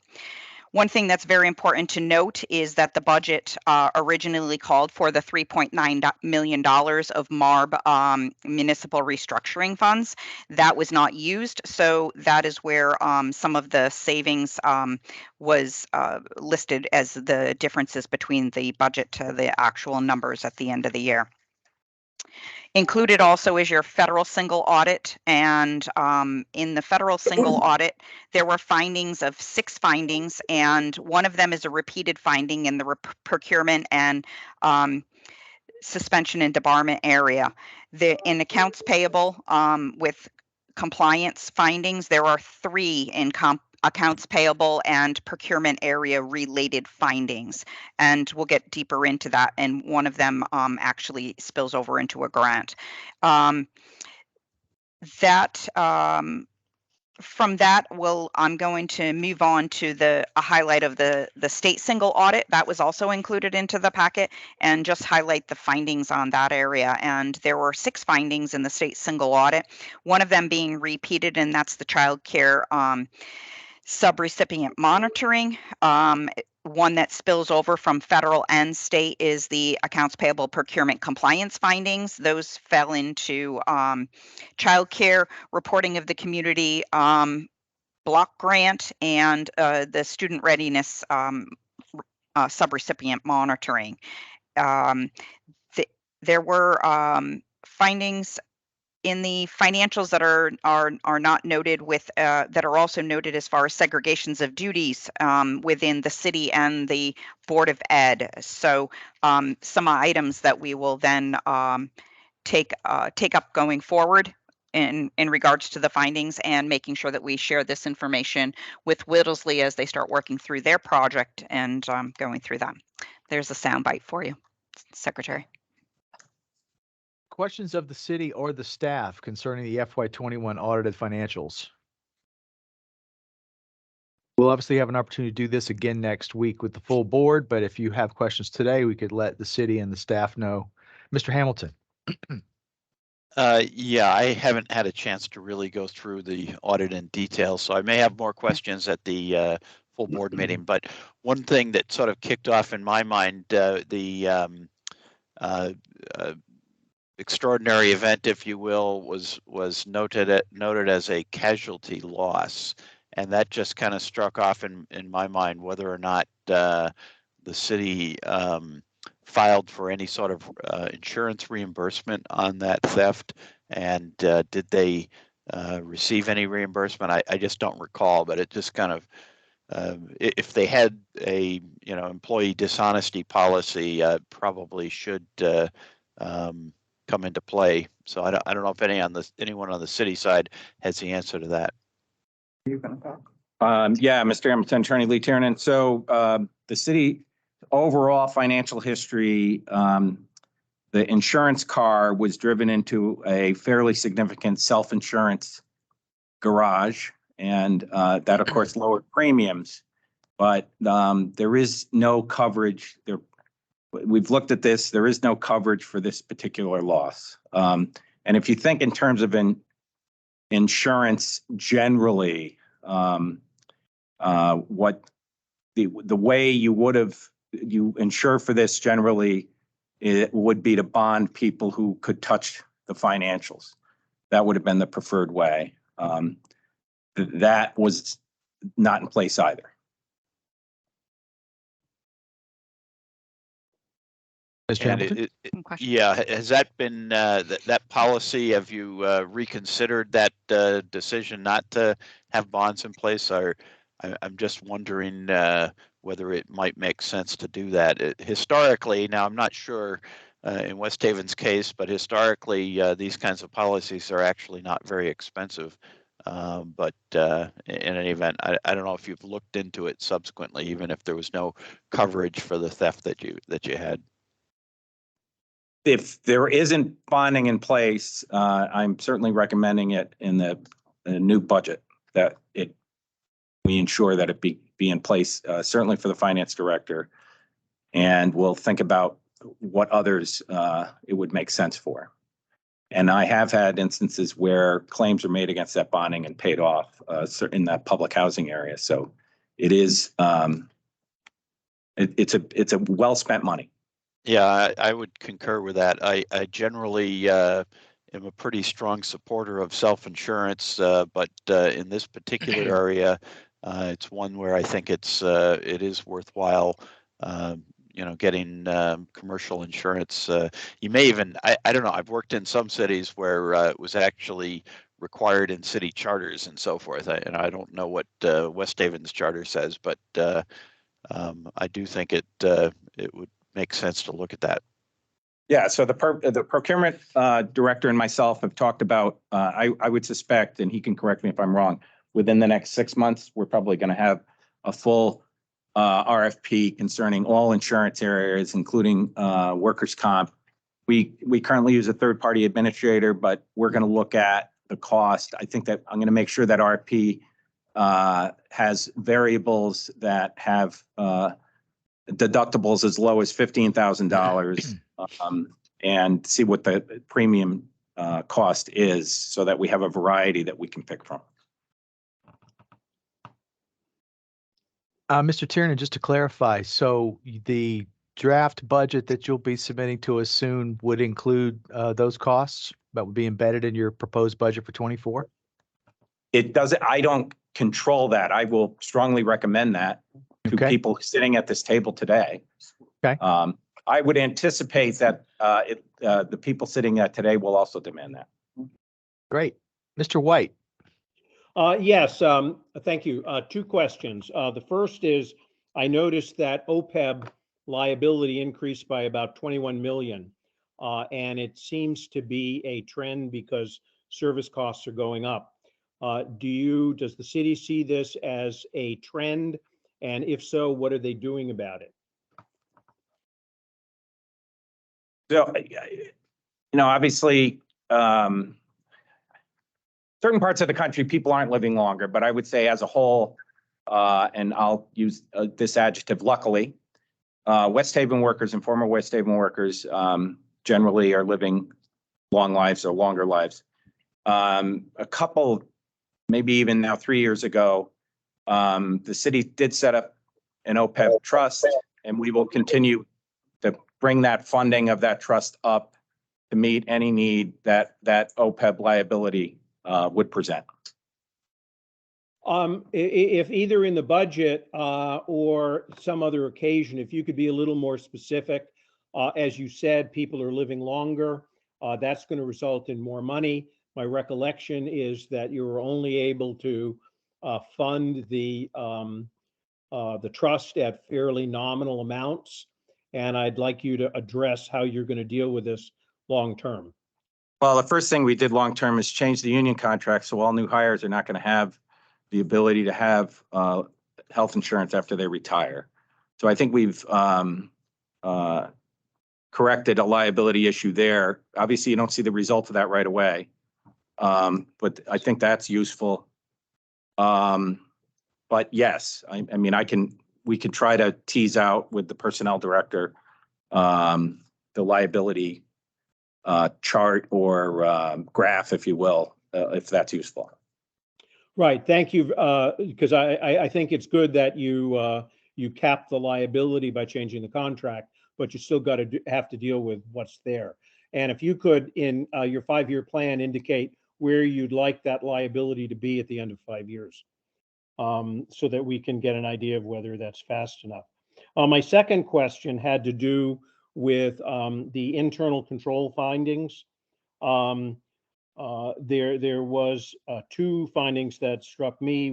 One thing that's very important to note is that the budget originally called for the $3.9 million of MARB municipal restructuring funds. That was not used, so that is where some of the savings was listed as the differences between the budget to the actual numbers at the end of the year. Included also is your federal single audit, and in the federal single audit, there were findings of 6 findings, and one of them is a repeated finding in the procurement and suspension and debarment area. In accounts payable with compliance findings, there are 3 in accounts payable and procurement area related findings. And we'll get deeper into that. And one of them actually spills over into a grant. From that, I'm going to move on to a highlight of the state single audit that was also included into the packet, and just highlight the findings on that area. And there were 6 findings in the state single audit, one of them being repeated, and that's the child care subrecipient monitoring. One that spills over from federal and state is the accounts payable procurement compliance findings. Those fell into child care, reporting of the community block grant, and the student readiness subrecipient monitoring. There were findings in the financials that are not noted with that are also noted as far as segregations of duties within the city and the Board of Ed. So some items that we will then take up going forward in regards to the findings, and making sure that we share this information with Whittlesley as they start working through their project and going through that. There's a soundbite for you, Secretary. Questions of the city or the staff concerning the FY21 audited financials? We'll obviously have an opportunity to do this again next week with the full board, but if you have questions today, we could let the city and the staff know. Mr. Hamilton. Yeah, I haven't had a chance to really go through the audit in detail, so I may have more questions at the full board meeting. But one thing that sort of kicked off in my mind, the extraordinary event, if you will, was noted as a casualty loss, and that just kind of struck off in my mind whether or not the city filed for any sort of insurance reimbursement on that theft, and did they receive any reimbursement? I just don't recall, but it just kind of if they had a employee dishonesty policy, probably should come into play. So I don't know if anyone on the city side has the answer to that. Are you going to talk? Yeah, Mr. Hamilton, Attorney Lee Tiernan. So the city overall financial history, the insurance car was driven into a fairly significant self-insurance garage, and that of course lowered premiums, but there is no coverage there. We've looked at this. There is no coverage for this particular loss. And if you think in terms of insurance generally, what the way you insure for this generally, it would be to bond people who could touch the financials. That would have been the preferred way. That was not in place either. Mr. Hamilton? Yeah, has that been that policy? Have you reconsidered that decision not to have bonds in place? Or I'm just wondering whether it might make sense to do that. Historically, now I'm not sure in West Haven's case, but historically these kinds of policies are actually not very expensive. But in any event, I don't know if you've looked into it subsequently, even if there was no coverage for the theft that you had. If there isn't bonding in place, I'm certainly recommending it in the new budget that we ensure that it be in place, certainly for the finance director, and we'll think about what others it would make sense for. And I have had instances where claims are made against that bonding and paid off in that public housing area. So it is, it's a well-spent money. Yeah, I would concur with that. I generally am a pretty strong supporter of self-insurance, but in this particular area, it's one where I think it is worthwhile. Getting commercial insurance. You may even, I don't know, I've worked in some cities where it was actually required in city charters and so forth. I don't know what West Haven's charter says, but I do think it would make sense to look at that. Yeah, so the procurement director and myself have talked about, I would suspect, and he can correct me if I'm wrong, within the next 6 months, we're probably going to have a full RFP concerning all insurance areas, including workers' comp. We currently use a third-party administrator, but we're going to look at the cost. I think that I'm going to make sure that RFP has variables that have deductibles as low as $15,000 and see what the premium cost is so that we have a variety that we can pick from. Mr. Tiernan, just to clarify, so the draft budget that you'll be submitting to us soon would include those costs that would be embedded in your proposed budget for 24? It doesn't, I don't control that. I will strongly recommend that to people sitting at this table today. Okay. I would anticipate that the people sitting at today will also demand that. Great. Mr. White. Yes, thank you. 2 questions. The first is, I noticed that OPEB liability increased by about 21 million. And it seems to be a trend because service costs are going up. Does the city see this as a trend? And if so, what are they doing about it? So, obviously, certain parts of the country, people aren't living longer, but I would say as a whole, and I'll use this adjective, luckily, West Haven workers and former West Haven workers generally are living long lives or longer lives. A couple, maybe even now 3 years ago, the city did set up an OPEB trust, and we will continue to bring that funding of that trust up to meet any need that OPEB liability would present. If either in the budget or some other occasion, if you could be a little more specific, as you said, people are living longer. That's going to result in more money. My recollection is that you were only able to fund the trust at fairly nominal amounts. And I'd like you to address how you're going to deal with this long term. Well, the first thing we did long term is change the union contract, so all new hires are not going to have the ability to have health insurance after they retire. So I think we've corrected a liability issue there. Obviously, you don't see the result of that right away, but I think that's useful. But yes, I mean, we can try to tease out with the personnel director the liability chart or graph, if you will, if that's useful. Right. Thank you. Because I think it's good that you cap the liability by changing the contract, but you still got to have to deal with what's there. And if you could, in your 5-year plan, indicate where you'd like that liability to be at the end of 5 years, so that we can get an idea of whether that's fast enough. My second question had to do with the internal control findings. There was 2 findings that struck me,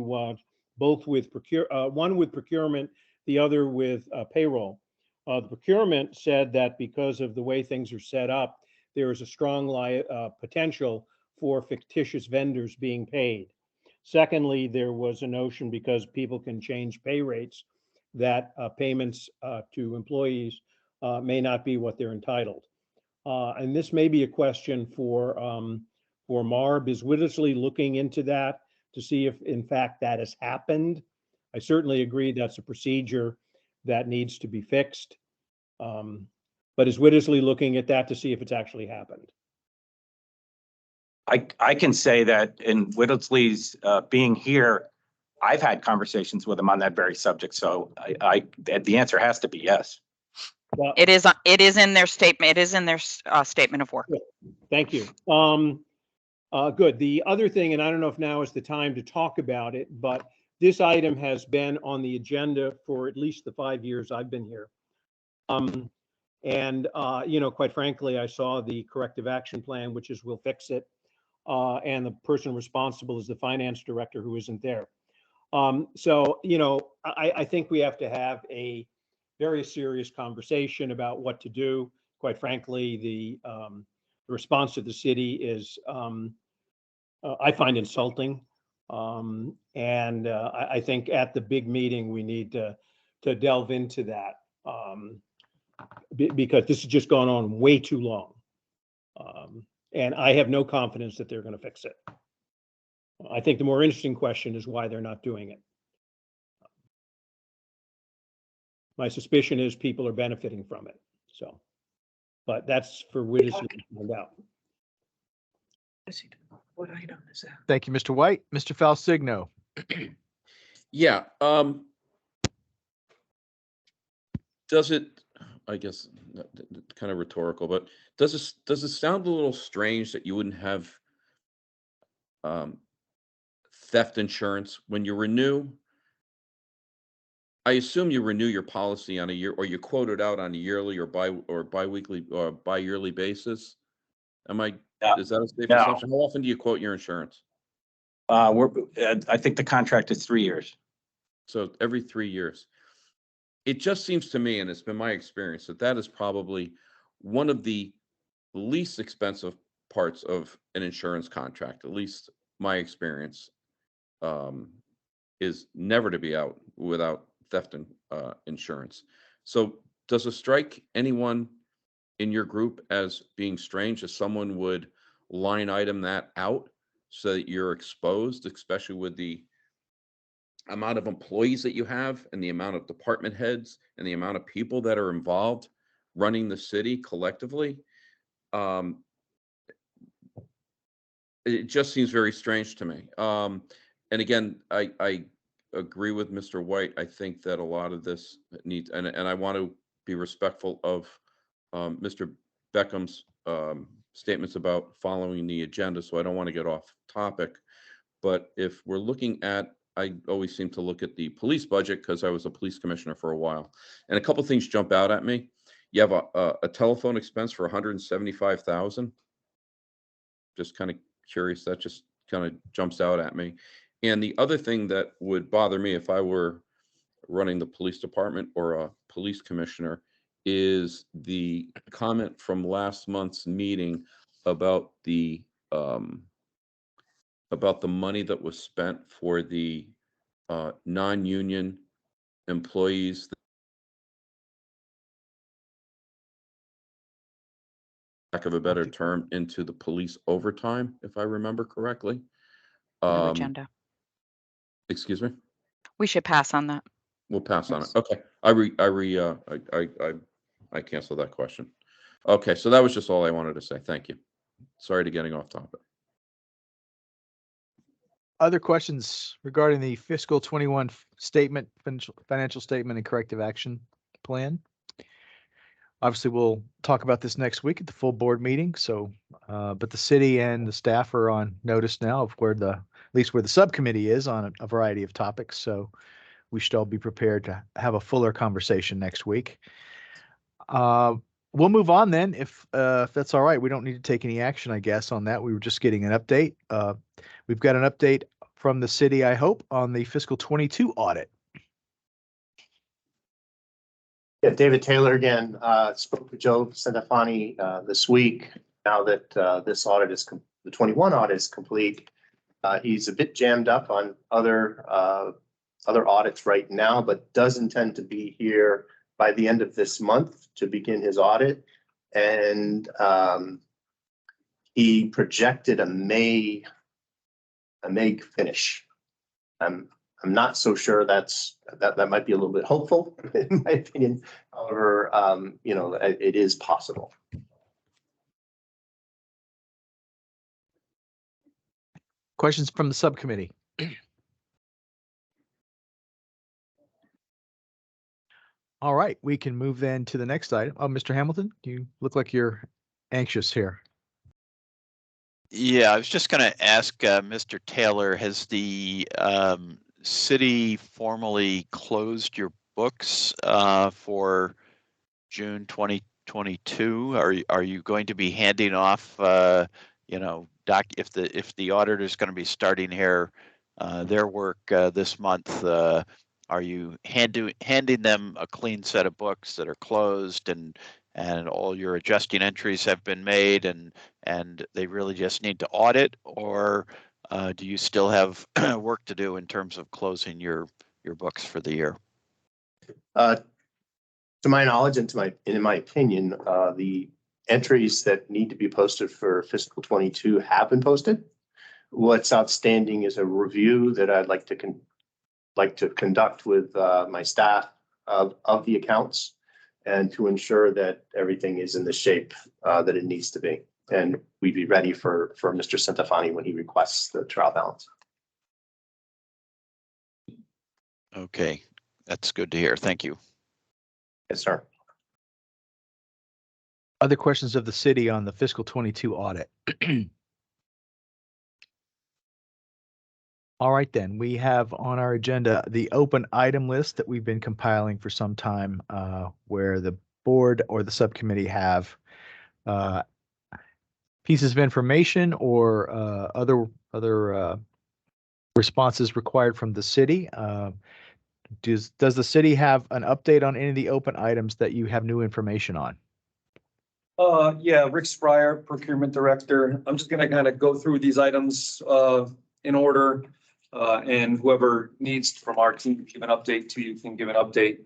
both with one with procurement, the other with payroll. The procurement said that because of the way things are set up, there is a strong potential for fictitious vendors being paid. Secondly, there was a notion, because people can change pay rates, that payments to employees may not be what they're entitled. And this may be a question for MARB. Is Wittersley looking into that to see if, in fact, that has happened? I certainly agree that's a procedure that needs to be fixed. But is Wittersley looking at that to see if it's actually happened? I can say that in Wittersley's being here, I've had conversations with him on that very subject, so the answer has to be yes. Well, It is in their statement. It is in their statement of work. thank you. Good. The other thing, and I don't know if now is the time to talk about it, but this item has been on the agenda for at least the 5 years I've been here. Quite frankly, I saw the corrective action plan, which is we'll fix it. And the person responsible is the finance director who isn't there. I think we have to have a very serious conversation about what to do. Quite frankly, the response of the city is, I find insulting. I think at the big meeting, we need to delve into that because this has just gone on way too long. And I have no confidence that they're going to fix it. I think the more interesting question is why they're not doing it. My suspicion is people are benefiting from it. So, but that's for witnesses to find out. What item is that? Thank you, Mr. White. Mr. Falsigno. Yeah, does it, I guess, kind of rhetorical, but does it sound a little strange that you wouldn't have theft insurance when you renew? I assume you renew your policy on a year, or you quote it out on a yearly or bi-weekly or bi-yearly basis. Is that a safe assumption? How often do you quote your insurance? I think the contract is 3 years. So every 3 years. It just seems to me, and it's been my experience, that is probably one of the least expensive parts of an insurance contract. At least my experience is never to be out without theft insurance. So does it strike anyone in your group as being strange, as someone would line item that out so that you're exposed, especially with the amount of employees that you have and the amount of department heads and the amount of people that are involved running the city collectively? It just seems very strange to me. And again, I agree with Mr. White. I think that a lot of this needs, and I want to be respectful of Mr. Beckham's statements about following the agenda, so I don't want to get off topic. But if we're looking at, I always seem to look at the police budget because I was a police commissioner for a while, and a couple things jump out at me. You have a telephone expense for $175,000. Just kind of curious. That just kind of jumps out at me. And the other thing that would bother me if I were running the police department or a police commissioner is the comment from last month's meeting about the money that was spent for the non-union employees. Lack of a better term, into the police overtime, if I remember correctly. No agenda. Excuse me? We should pass on that. We'll pass on it. Okay. I canceled that question. Okay, so that was just all I wanted to say. Thank you. Sorry to getting off topic. Other questions regarding the fiscal 21 statement, financial statement and corrective action plan? Obviously, we'll talk about this next week at the full board meeting. So, but the city and the staff are on notice now of where at least where the subcommittee is on a variety of topics. So we should all be prepared to have a fuller conversation next week. We'll move on then, if that's all right. We don't need to take any action, I guess, on that. We were just getting an update. We've got an update from the city, I hope, on the fiscal 22 audit. Yeah, David Taylor again, spoke with Joe Centofanti this week. Now that this audit is the 21 audit is complete, he's a bit jammed up on other audits right now, but does intend to be here by the end of this month to begin his audit. And he projected a May finish. I'm not so sure that might be a little bit hopeful in my opinion. However, it is possible. Questions from the subcommittee? All right, we can move then to the next item. Oh, Mr. Hamilton, you look like you're anxious here. Yeah, I was just going to ask Mr. Taylor, has the city formally closed your books for June 2022? Are you going to be handing off, if the auditor is going to be starting here their work this month? Are you handing them a clean set of books that are closed and all your adjusting entries have been made and they really just need to audit, or do you still have work to do in terms of closing your books for the year? To my knowledge and in my opinion, the entries that need to be posted for fiscal 22 have been posted. What's outstanding is a review that I'd like to conduct with my staff of the accounts and to ensure that everything is in the shape that it needs to be. And we'd be ready for Mr. Centofanti when he requests the trial balance. Okay, that's good to hear. Thank you. Yes, sir. Other questions of the city on the fiscal 22 audit? All right, then we have on our agenda the open item list that we've been compiling for some time, where the board or the subcommittee have pieces of information or other responses required from the city. Does the city have an update on any of the open items that you have new information on? Yeah, Rick Spryer, Procurement Director. I'm just gonna kind of go through these items in order. And whoever needs from our team to give an update to you can give an update.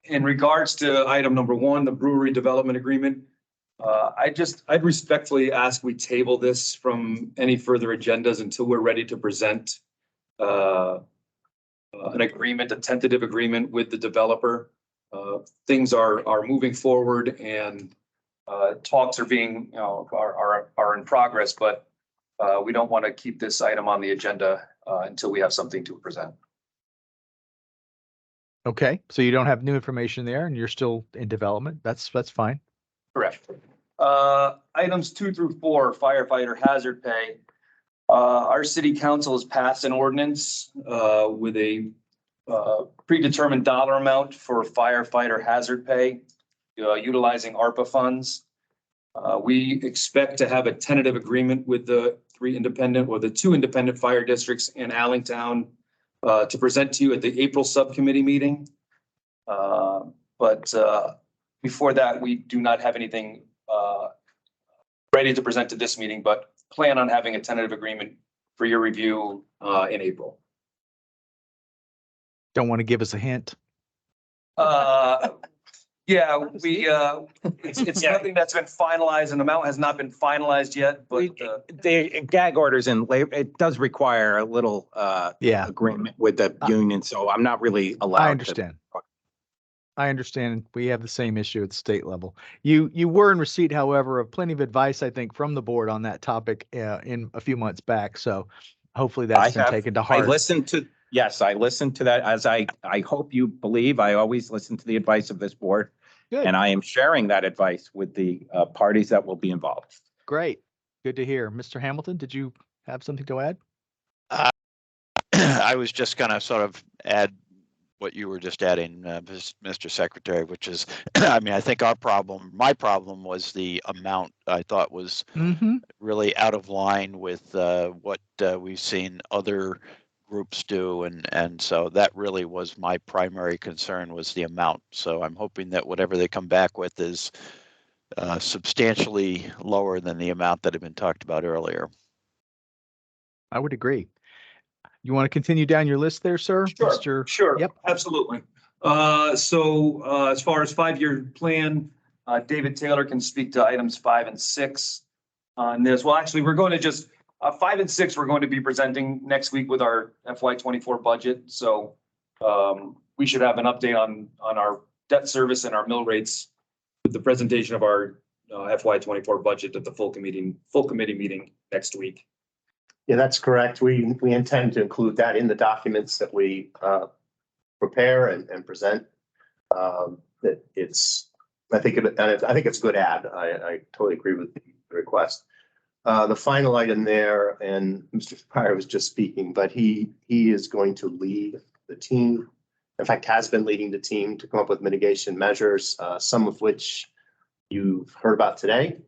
In regards to item number 1, the brewery development agreement, I'd respectfully ask we table this from any further agendas until we're ready to present an agreement, a tentative agreement with the developer. Things are moving forward and talks are being, are in progress, but we don't want to keep this item on the agenda until we have something to present. Okay, so you don't have new information there and you're still in development. That's fine. Correct. Items 2 through 4, firefighter hazard pay. Our city council has passed an ordinance with a predetermined dollar amount for firefighter hazard pay, utilizing ARPA funds. We expect to have a tentative agreement with the 2 independent fire districts in Allentown to present to you at the April subcommittee meeting. But before that, we do not have anything ready to present to this meeting, but plan on having a tentative agreement for your review in April. Don't want to give us a hint? Yeah, it's nothing that's been finalized, and amount has not been finalized yet, but The gag orders and it does require a little agreement with the union, so I'm not really allowed to. I understand. I understand. We have the same issue at the state level. You were in receipt, however, of plenty of advice, I think, from the board on that topic in a few months back. So hopefully that's been taken to heart. I listened to that, as I hope you believe. I always listen to the advice of this board. Good. And I am sharing that advice with the parties that will be involved. Great. Good to hear. Mr. Hamilton, did you have something to add? I was just going to sort of add what you were just adding, Mr. Secretary, which is, I mean, I think my problem was the amount I thought was really out of line with what we've seen other groups do. And so that really was my primary concern, was the amount. So I'm hoping that whatever they come back with is substantially lower than the amount that had been talked about earlier. I would agree. You want to continue down your list there, sir? Sure. Yep. Absolutely. So as far as 5-year plan, David Taylor can speak to items 5 and 6 on this. Well, actually, we're going to just 5 and 6, we're going to be presenting next week with our FY24 budget. So we should have an update on our debt service and our mill rates with the presentation of our FY24 budget at the full committee meeting next week. Yeah, that's correct. We intend to include that in the documents that we prepare and present That it's, I think I think it's a good ad. I totally agree with the request. The final item there, and Mr. Pryor was just speaking, but he is going to lead the team. In fact, has been leading the team to come up with mitigation measures, some of which you've heard about today,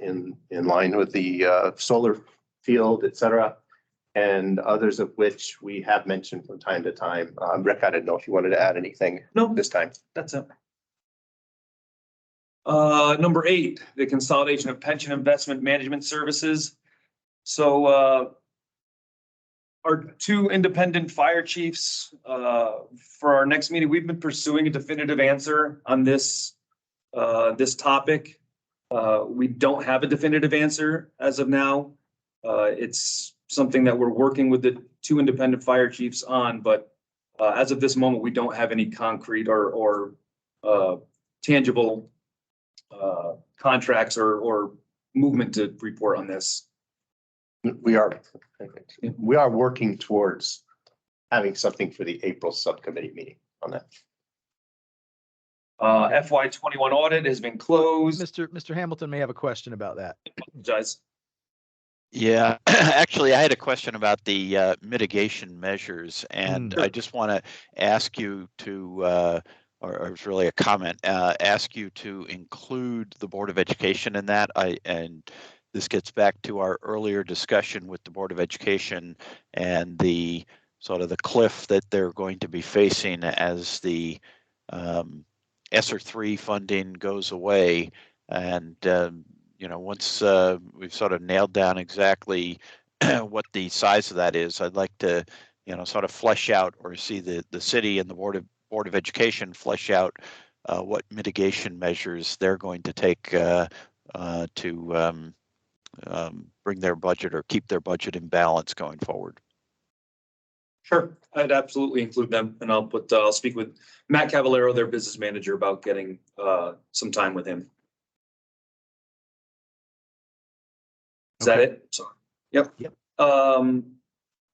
in line with the solar field, et cetera, and others of which we have mentioned from time to time. Rick, I didn't know if you wanted to add anything. No. This time. That's it. Number 8, the consolidation of pension investment management services. So, our 2 independent fire chiefs, for our next meeting, we've been pursuing a definitive answer on this topic. We don't have a definitive answer as of now. It's something that we're working with the 2 independent fire chiefs on, but as of this moment, we don't have any concrete or tangible contracts or movement to report on this. We are working towards having something for the April subcommittee meeting on that. FY21 audit has been closed. Mr. Hamilton may have a question about that. Apologize. Yeah, actually, I had a question about the mitigation measures, and I just want to ask you to, or it's really a comment, ask you to include the Board of Education in that. And this gets back to our earlier discussion with the Board of Education and the sort of the cliff that they're going to be facing as the ESSER 3 funding goes away. And you know, once we've sort of nailed down exactly what the size of that is, I'd like to, you know, sort of flesh out, or see the city and the Board of Education flesh out what mitigation measures they're going to take to bring their budget or keep their budget in balance going forward. Sure, I'd absolutely include them, and I'll speak with Matt Cavallero, their business manager, about getting some time with him. Is that it? Sorry. Yep. Pam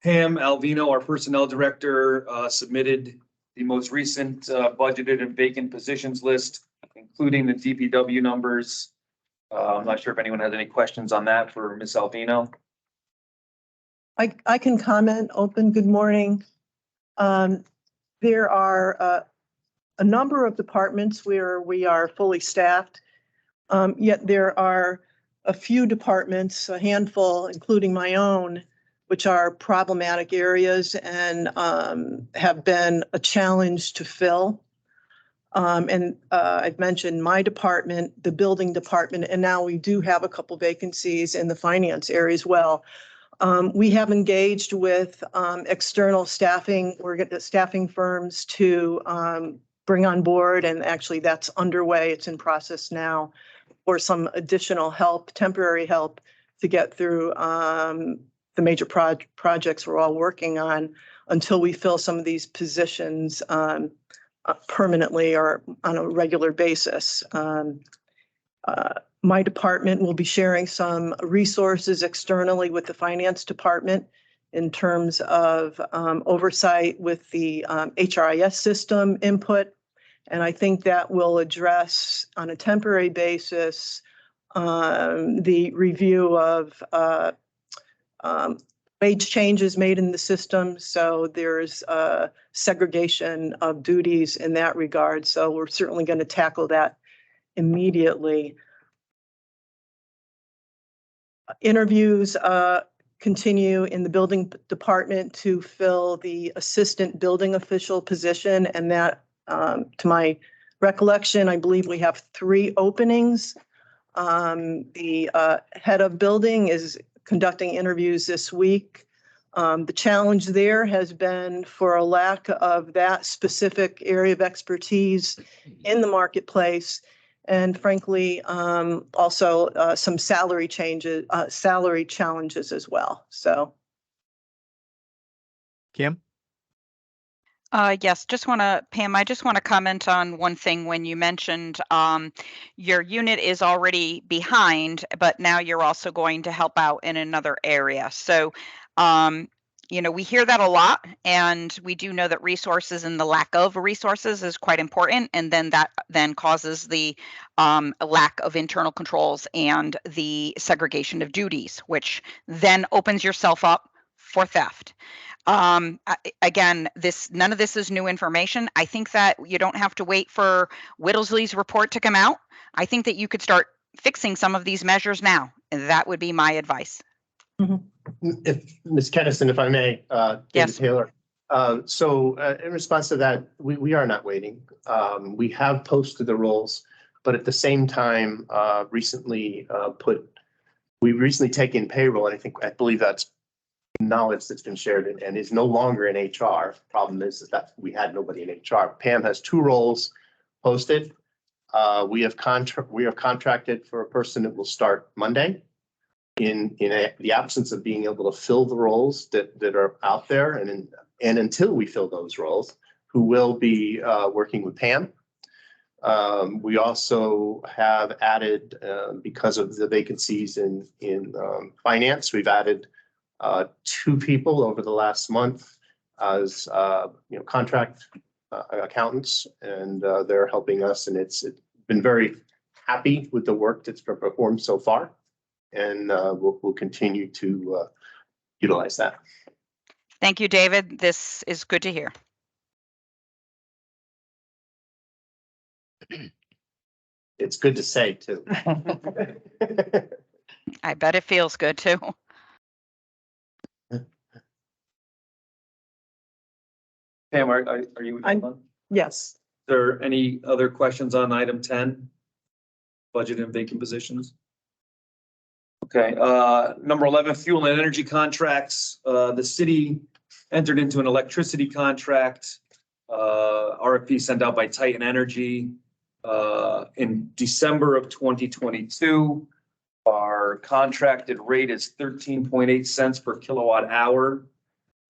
Alvino, our personnel director, submitted the most recent budgeted and vacant positions list, including the DPW numbers. I'm not sure if anyone has any questions on that for Ms. Alvino. I can comment. Good morning. There are a number of departments where we are fully staffed, yet there are a few departments, a handful, including my own, which are problematic areas and have been a challenge to fill. I've mentioned my department, the building department, and now we do have a couple vacancies in the finance area as well. We have engaged with external staffing firms to bring on board, and actually that's underway. It's in process now for some additional help, temporary help, to get through the major projects we're all working on until we fill some of these positions permanently or on a regular basis. My department will be sharing some resources externally with the finance department in terms of oversight with the HRIS system input. And I think that will address on a temporary basis the review of wage changes made in the system. So there's segregation of duties in that regard. So we're certainly going to tackle that immediately. Interviews continue in the building department to fill the assistant building official position, and that, to my recollection, I believe we have 3 openings. The head of building is conducting interviews this week. The challenge there has been for a lack of that specific area of expertise in the marketplace. And frankly, also some salary challenges as well. So, Kim? Yes, Pam, I just want to comment on one thing when you mentioned your unit is already behind, but now you're also going to help out in another area. So, we hear that a lot, and we do know that resources and the lack of resources is quite important. And then that then causes the lack of internal controls and the segregation of duties, which then opens yourself up for theft. Again, none of this is new information. I think that you don't have to wait for Whittlesey's report to come out. I think that you could start fixing some of these measures now. And that would be my advice. If, Ms. Kennison, if I may, David Yes. Taylor. In response to that, we are not waiting. We have posted the roles, but at the same time, recently taken payroll, and I believe that's knowledge that's been shared and is no longer in HR. Problem is that we had nobody in HR. Pam has 2 roles posted. We have contracted for a person that will start Monday. In the absence of being able to fill the roles that are out there, and until we fill those roles, who will be working with Pam. We also have added, because of the vacancies in finance, we've added 2 people over the last month as contract accountants, and they're helping us, and it's been very happy with the work that's been performed so far. And we'll continue to utilize that. Thank you, David. This is good to hear. It's good to say, too. I bet it feels good too. Pam, are you? Yes. Is there any other questions on item 10? Budget and vacant positions? Okay, number 11, fuel and energy contracts. The city entered into an electricity contract, RFP sent out by Titan Energy in December of 2022. Our contracted rate is 13.8 cents per kilowatt hour.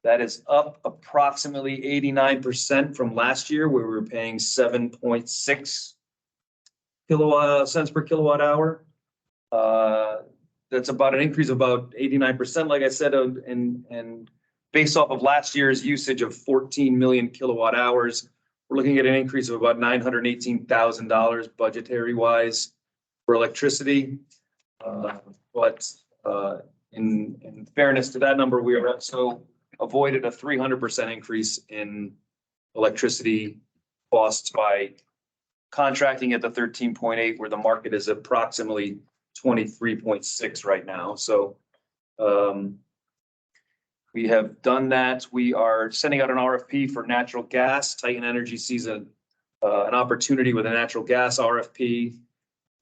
That is up approximately 89% from last year, where we were paying 7.6 cents per kilowatt hour. That's about an increase of about 89%, like I said, and based off of last year's usage of 14 million kilowatt hours, we're looking at an increase of about $918,000 budgetary wise for electricity. But in fairness to that number, we are also avoided a 300% increase in electricity costs by contracting at the 13.8, where the market is approximately 23.6 right now. So we have done that. We are sending out an RFP for natural gas. Titan Energy sees an opportunity with a natural gas RFP,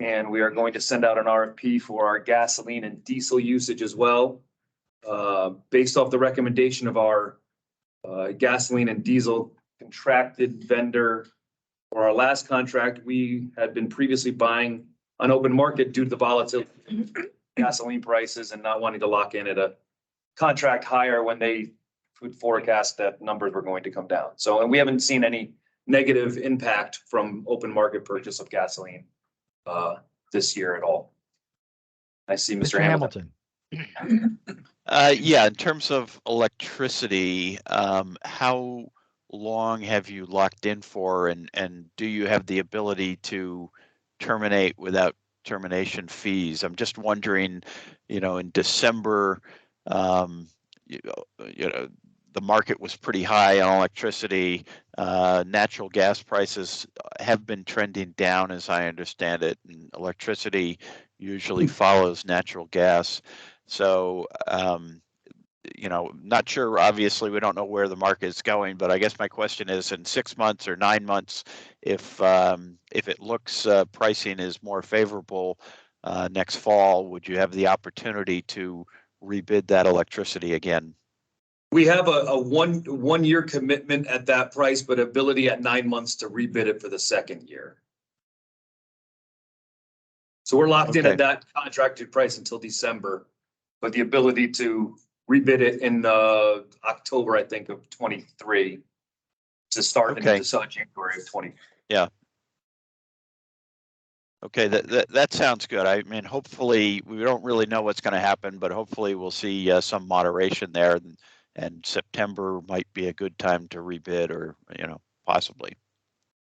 and we are going to send out an RFP for our gasoline and diesel usage as well. Based off the recommendation of our gasoline and diesel contracted vendor for our last contract, we had been previously buying on open market due to the volatility of gasoline prices and not wanting to lock in at a contract higher when they would forecast that numbers were going to come down. So, and we haven't seen any negative impact from open market purchase of gasoline this year at all. I see Mr. Hamilton. Yeah, in terms of electricity, how long have you locked in for, and do you have the ability to terminate without termination fees? I'm just wondering, in December, the market was pretty high on electricity. Natural gas prices have been trending down, as I understand it, and electricity usually follows natural gas. So, not sure, obviously, we don't know where the market is going, but I guess my question is, in 6 months or 9 months, if it looks pricing is more favorable next fall, would you have the opportunity to rebid that electricity again? We have a one year commitment at that price, but ability at 9 months to rebid it for the second year. So we're locked in at that contracted price until December, but the ability to rebid it in October, I think, of 23 to start in January of 20. Yeah. Okay, that sounds good. I mean, hopefully, we don't really know what's going to happen, but hopefully we'll see some moderation there. and September might be a good time to rebid, or, possibly.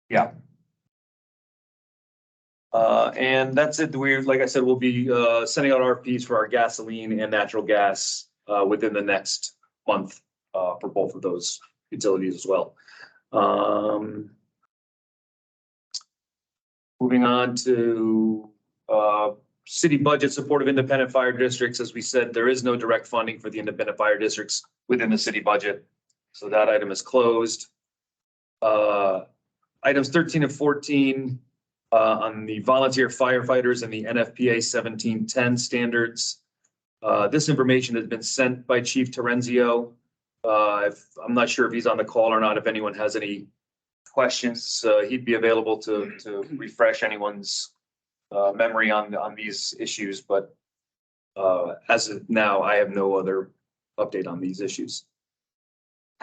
Yeah. And that's it. Like I said, we'll be sending out RFPs for our gasoline and natural gas within the next month for both of those utilities as well. Moving on to city budget support of independent fire districts. As we said, there is no direct funding for the independent fire districts within the city budget. So that item is closed. Items 13 and 14 on the volunteer firefighters and the NFPA 1710 standards. This information has been sent by Chief Terenzio. I'm not sure if he's on the call or not. If anyone has any questions, he'd be available to refresh anyone's memory on these issues. But as of now, I have no other update on these issues.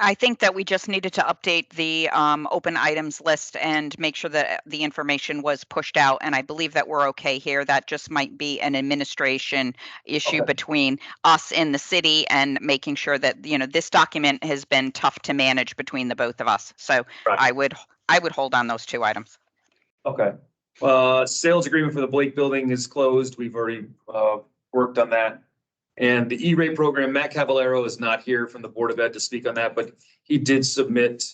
I think that we just needed to update the open items list and make sure that the information was pushed out. And I believe that we're okay here. That just might be an administration issue Okay. between us and the city, and making sure that, this document has been tough to manage between the both of us. So Right. I would hold on those two items. Okay. Sales agreement for the Blake building is closed. We've already worked on that. And the E-rate program, Matt Cavallero is not here from the Board of Ed to speak on that, but he did submit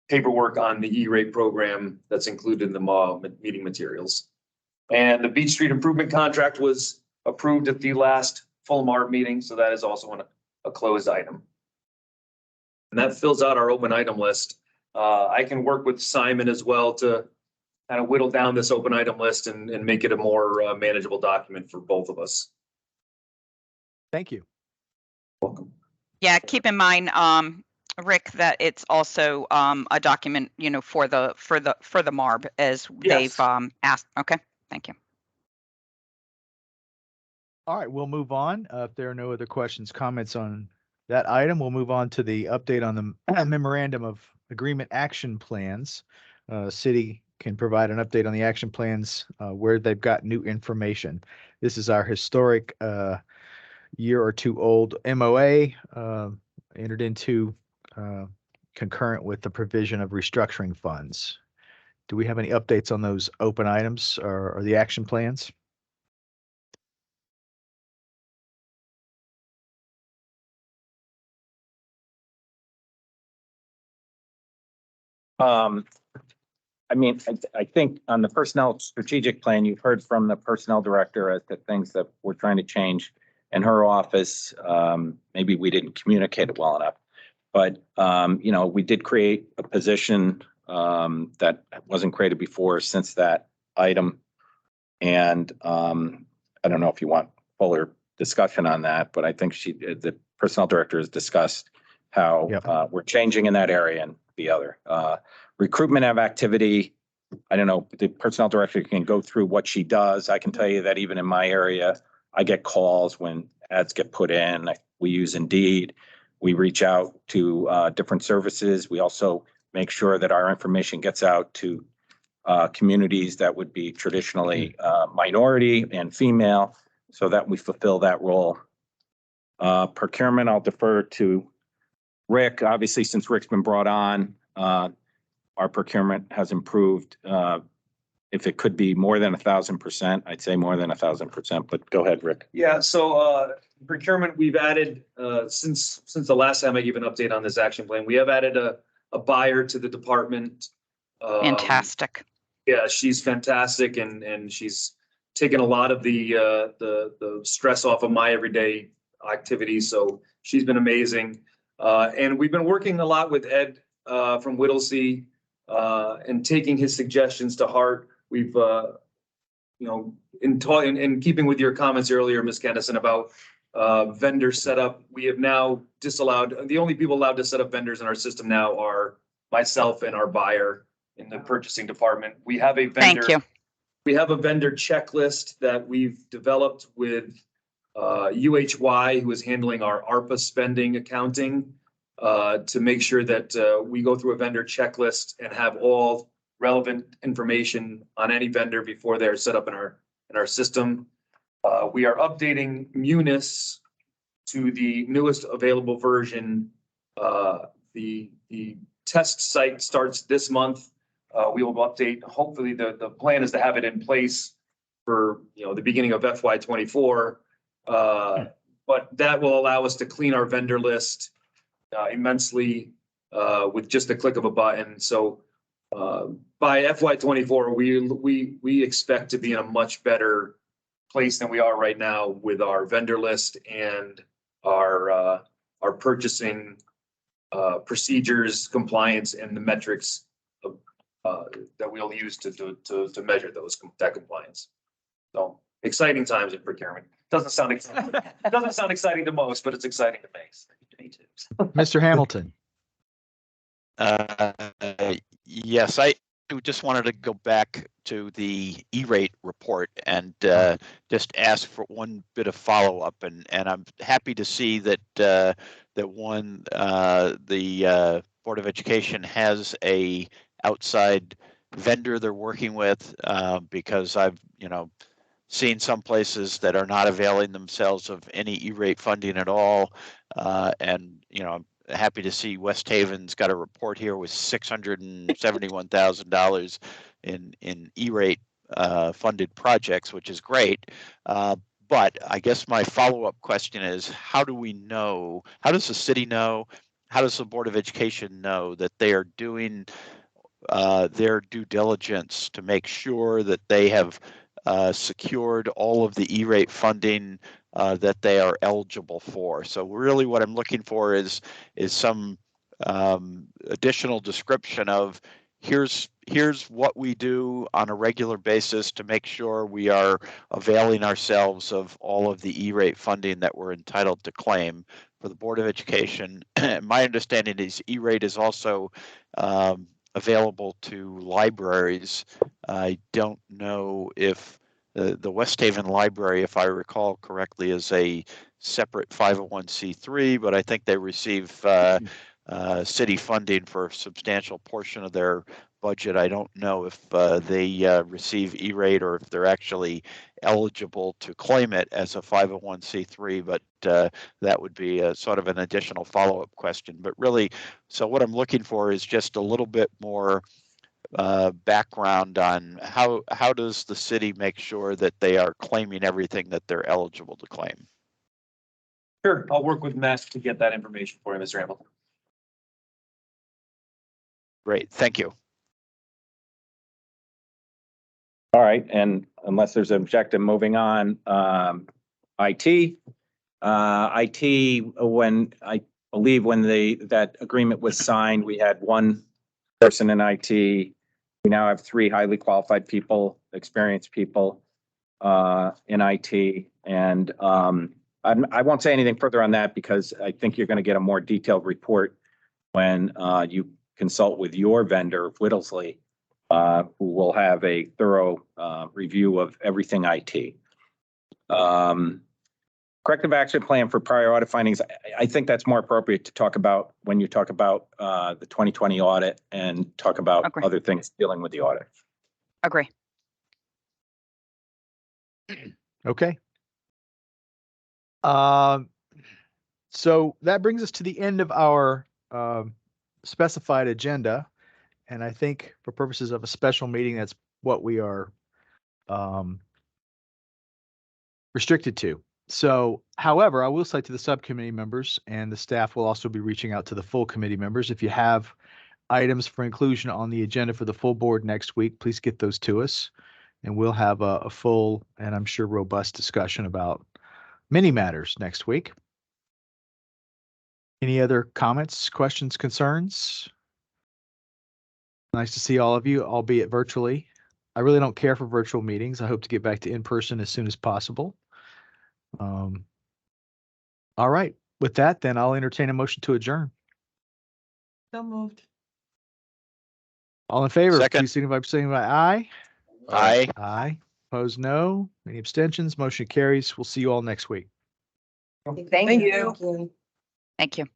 paperwork on the E-rate program that's included in the meeting materials. And the Beach Street improvement contract was approved at the last full MARB meeting, so that is also a closed item. And that fills out our open item list. I can work with Simon as well to kind of whittle down this open item list and make it a more manageable document for both of us. Thank you. Welcome. Yeah, keep in mind, Rick, that it's also a document, for the MARB, as Yes. they've asked. Okay, thank you. All right, we'll move on. If there are no other questions, comments on that item, we'll move on to the update on the memorandum of agreement action plans. City can provide an update on the action plans where they've got new information. This is our historic year or two old MOA entered into concurrent with the provision of restructuring funds. Do we have any updates on those open items or the action plans? I think on the personnel strategic plan, you've heard from the personnel director as to things that we're trying to change in her office. Maybe we didn't communicate it well enough, but we did create a position that wasn't created before since that item. And I don't know if you want fuller discussion on that, but I think the personnel director has discussed how we're changing in that area and the other. Recruitment of activity, I don't know, the personnel director can go through what she does. I can tell you that even in my area, I get calls when ads get put in. We use Indeed. We reach out to different services. We also make sure that our information gets out to communities that would be traditionally minority and female, so that we fulfill that role. Procurement, I'll defer to Rick. Obviously, since Rick's been brought on, our procurement has improved. If it could be more than 1,000%, I'd say more than 1,000%, but go ahead, Rick. Yeah, so procurement, we've added, since the last time I gave an update on this action plan, we have added a buyer to the department. Fantastic. Yeah, she's fantastic, and she's taken a lot of the stress off of my everyday activities. So she's been amazing. And we've been working a lot with Ed from Whittlesey and taking his suggestions to heart. We've, in keeping with your comments earlier, Ms. Kennison, about vendor setup, we have now disallowed, the only people allowed to set up vendors in our system now are myself and our buyer in the purchasing department. We have a vendor. Thank you. We have a vendor checklist that we've developed with UHY, who is handling our ARPA spending accounting, to make sure that we go through a vendor checklist and have all relevant information on any vendor before they're set up in our system. We are updating Munis to the newest available version. The test site starts this month. We will update, hopefully the plan is to have it in place for, the beginning of FY '24. But that will allow us to clean our vendor list immensely with just the click of a button. So by FY '24, we expect to be in a much better place than we are right now with our vendor list and our purchasing procedures, compliance, and the metrics that we'll use to measure that compliance. So exciting times in procurement. Doesn't sound exciting to most, but it's exciting to me. Mr. Hamilton. Yes, I just wanted to go back to the E-rate report and just ask for one bit of follow-up, and I'm happy to see that the Board of Education has a outside vendor they're working with, because I've seen some places that are not availing themselves of any E-rate funding at all, and I'm happy to see West Haven's got a report here with $671,000 in E-rate funded projects, which is great. But I guess my follow-up question is, how do we know, how does the city know, how does the Board of Education know that they are doing their due diligence to make sure that they have secured all of the E-rate funding that they are eligible for? So really what I'm looking for is some additional description of here's what we do on a regular basis to make sure we are availing ourselves of all of the E-rate funding that we're entitled to claim for the Board of Education. My understanding is E-rate is also available to libraries. I don't know if the West Haven Library, if I recall correctly, is a separate 501c3, but I think they receive city funding for a substantial portion of their budget. I don't know if they receive E-rate or if they're actually eligible to claim it as a 501c3, but that would be a sort of an additional follow-up question. But really, so what I'm looking for is just a little bit more background on how does the city make sure that they are claiming everything that they're eligible to claim? Sure, I'll work with Matt to get that information for you, Mr. Hamilton. Great, thank you. All right, and unless there's an objection, moving on, IT. When I believe when that agreement was signed, we had one person in IT. We now have 3 highly qualified people, experienced people in IT. And I won't say anything further on that because I think you're going to get a more detailed report when you consult with your vendor, Whittlesley, who will have a thorough review of everything IT. Corrective action plan for prior audit findings. I think that's more appropriate to talk about when you talk about the 2020 audit and talk about other things dealing with the audit. Agree. Okay. So that brings us to the end of our specified agenda. And I think for purposes of a special meeting, that's what we are restricted to. So, however, I will say to the subcommittee members, and the staff will also be reaching out to the full committee members. If you have items for inclusion on the agenda for the full board next week, please get those to us. And we'll have a full and I'm sure robust discussion about many matters next week. Any other comments, questions, concerns? Nice to see all of you, albeit virtually. I really don't care for virtual meetings. I hope to get back to in-person as soon as possible. All right. With that, then I'll entertain a motion to adjourn. So moved. All in favor, Second. please signify by saying aye. Aye. Aye. Opposed, no. Any abstentions? Motion carries. We'll see you all next week. Thank you. Thank you.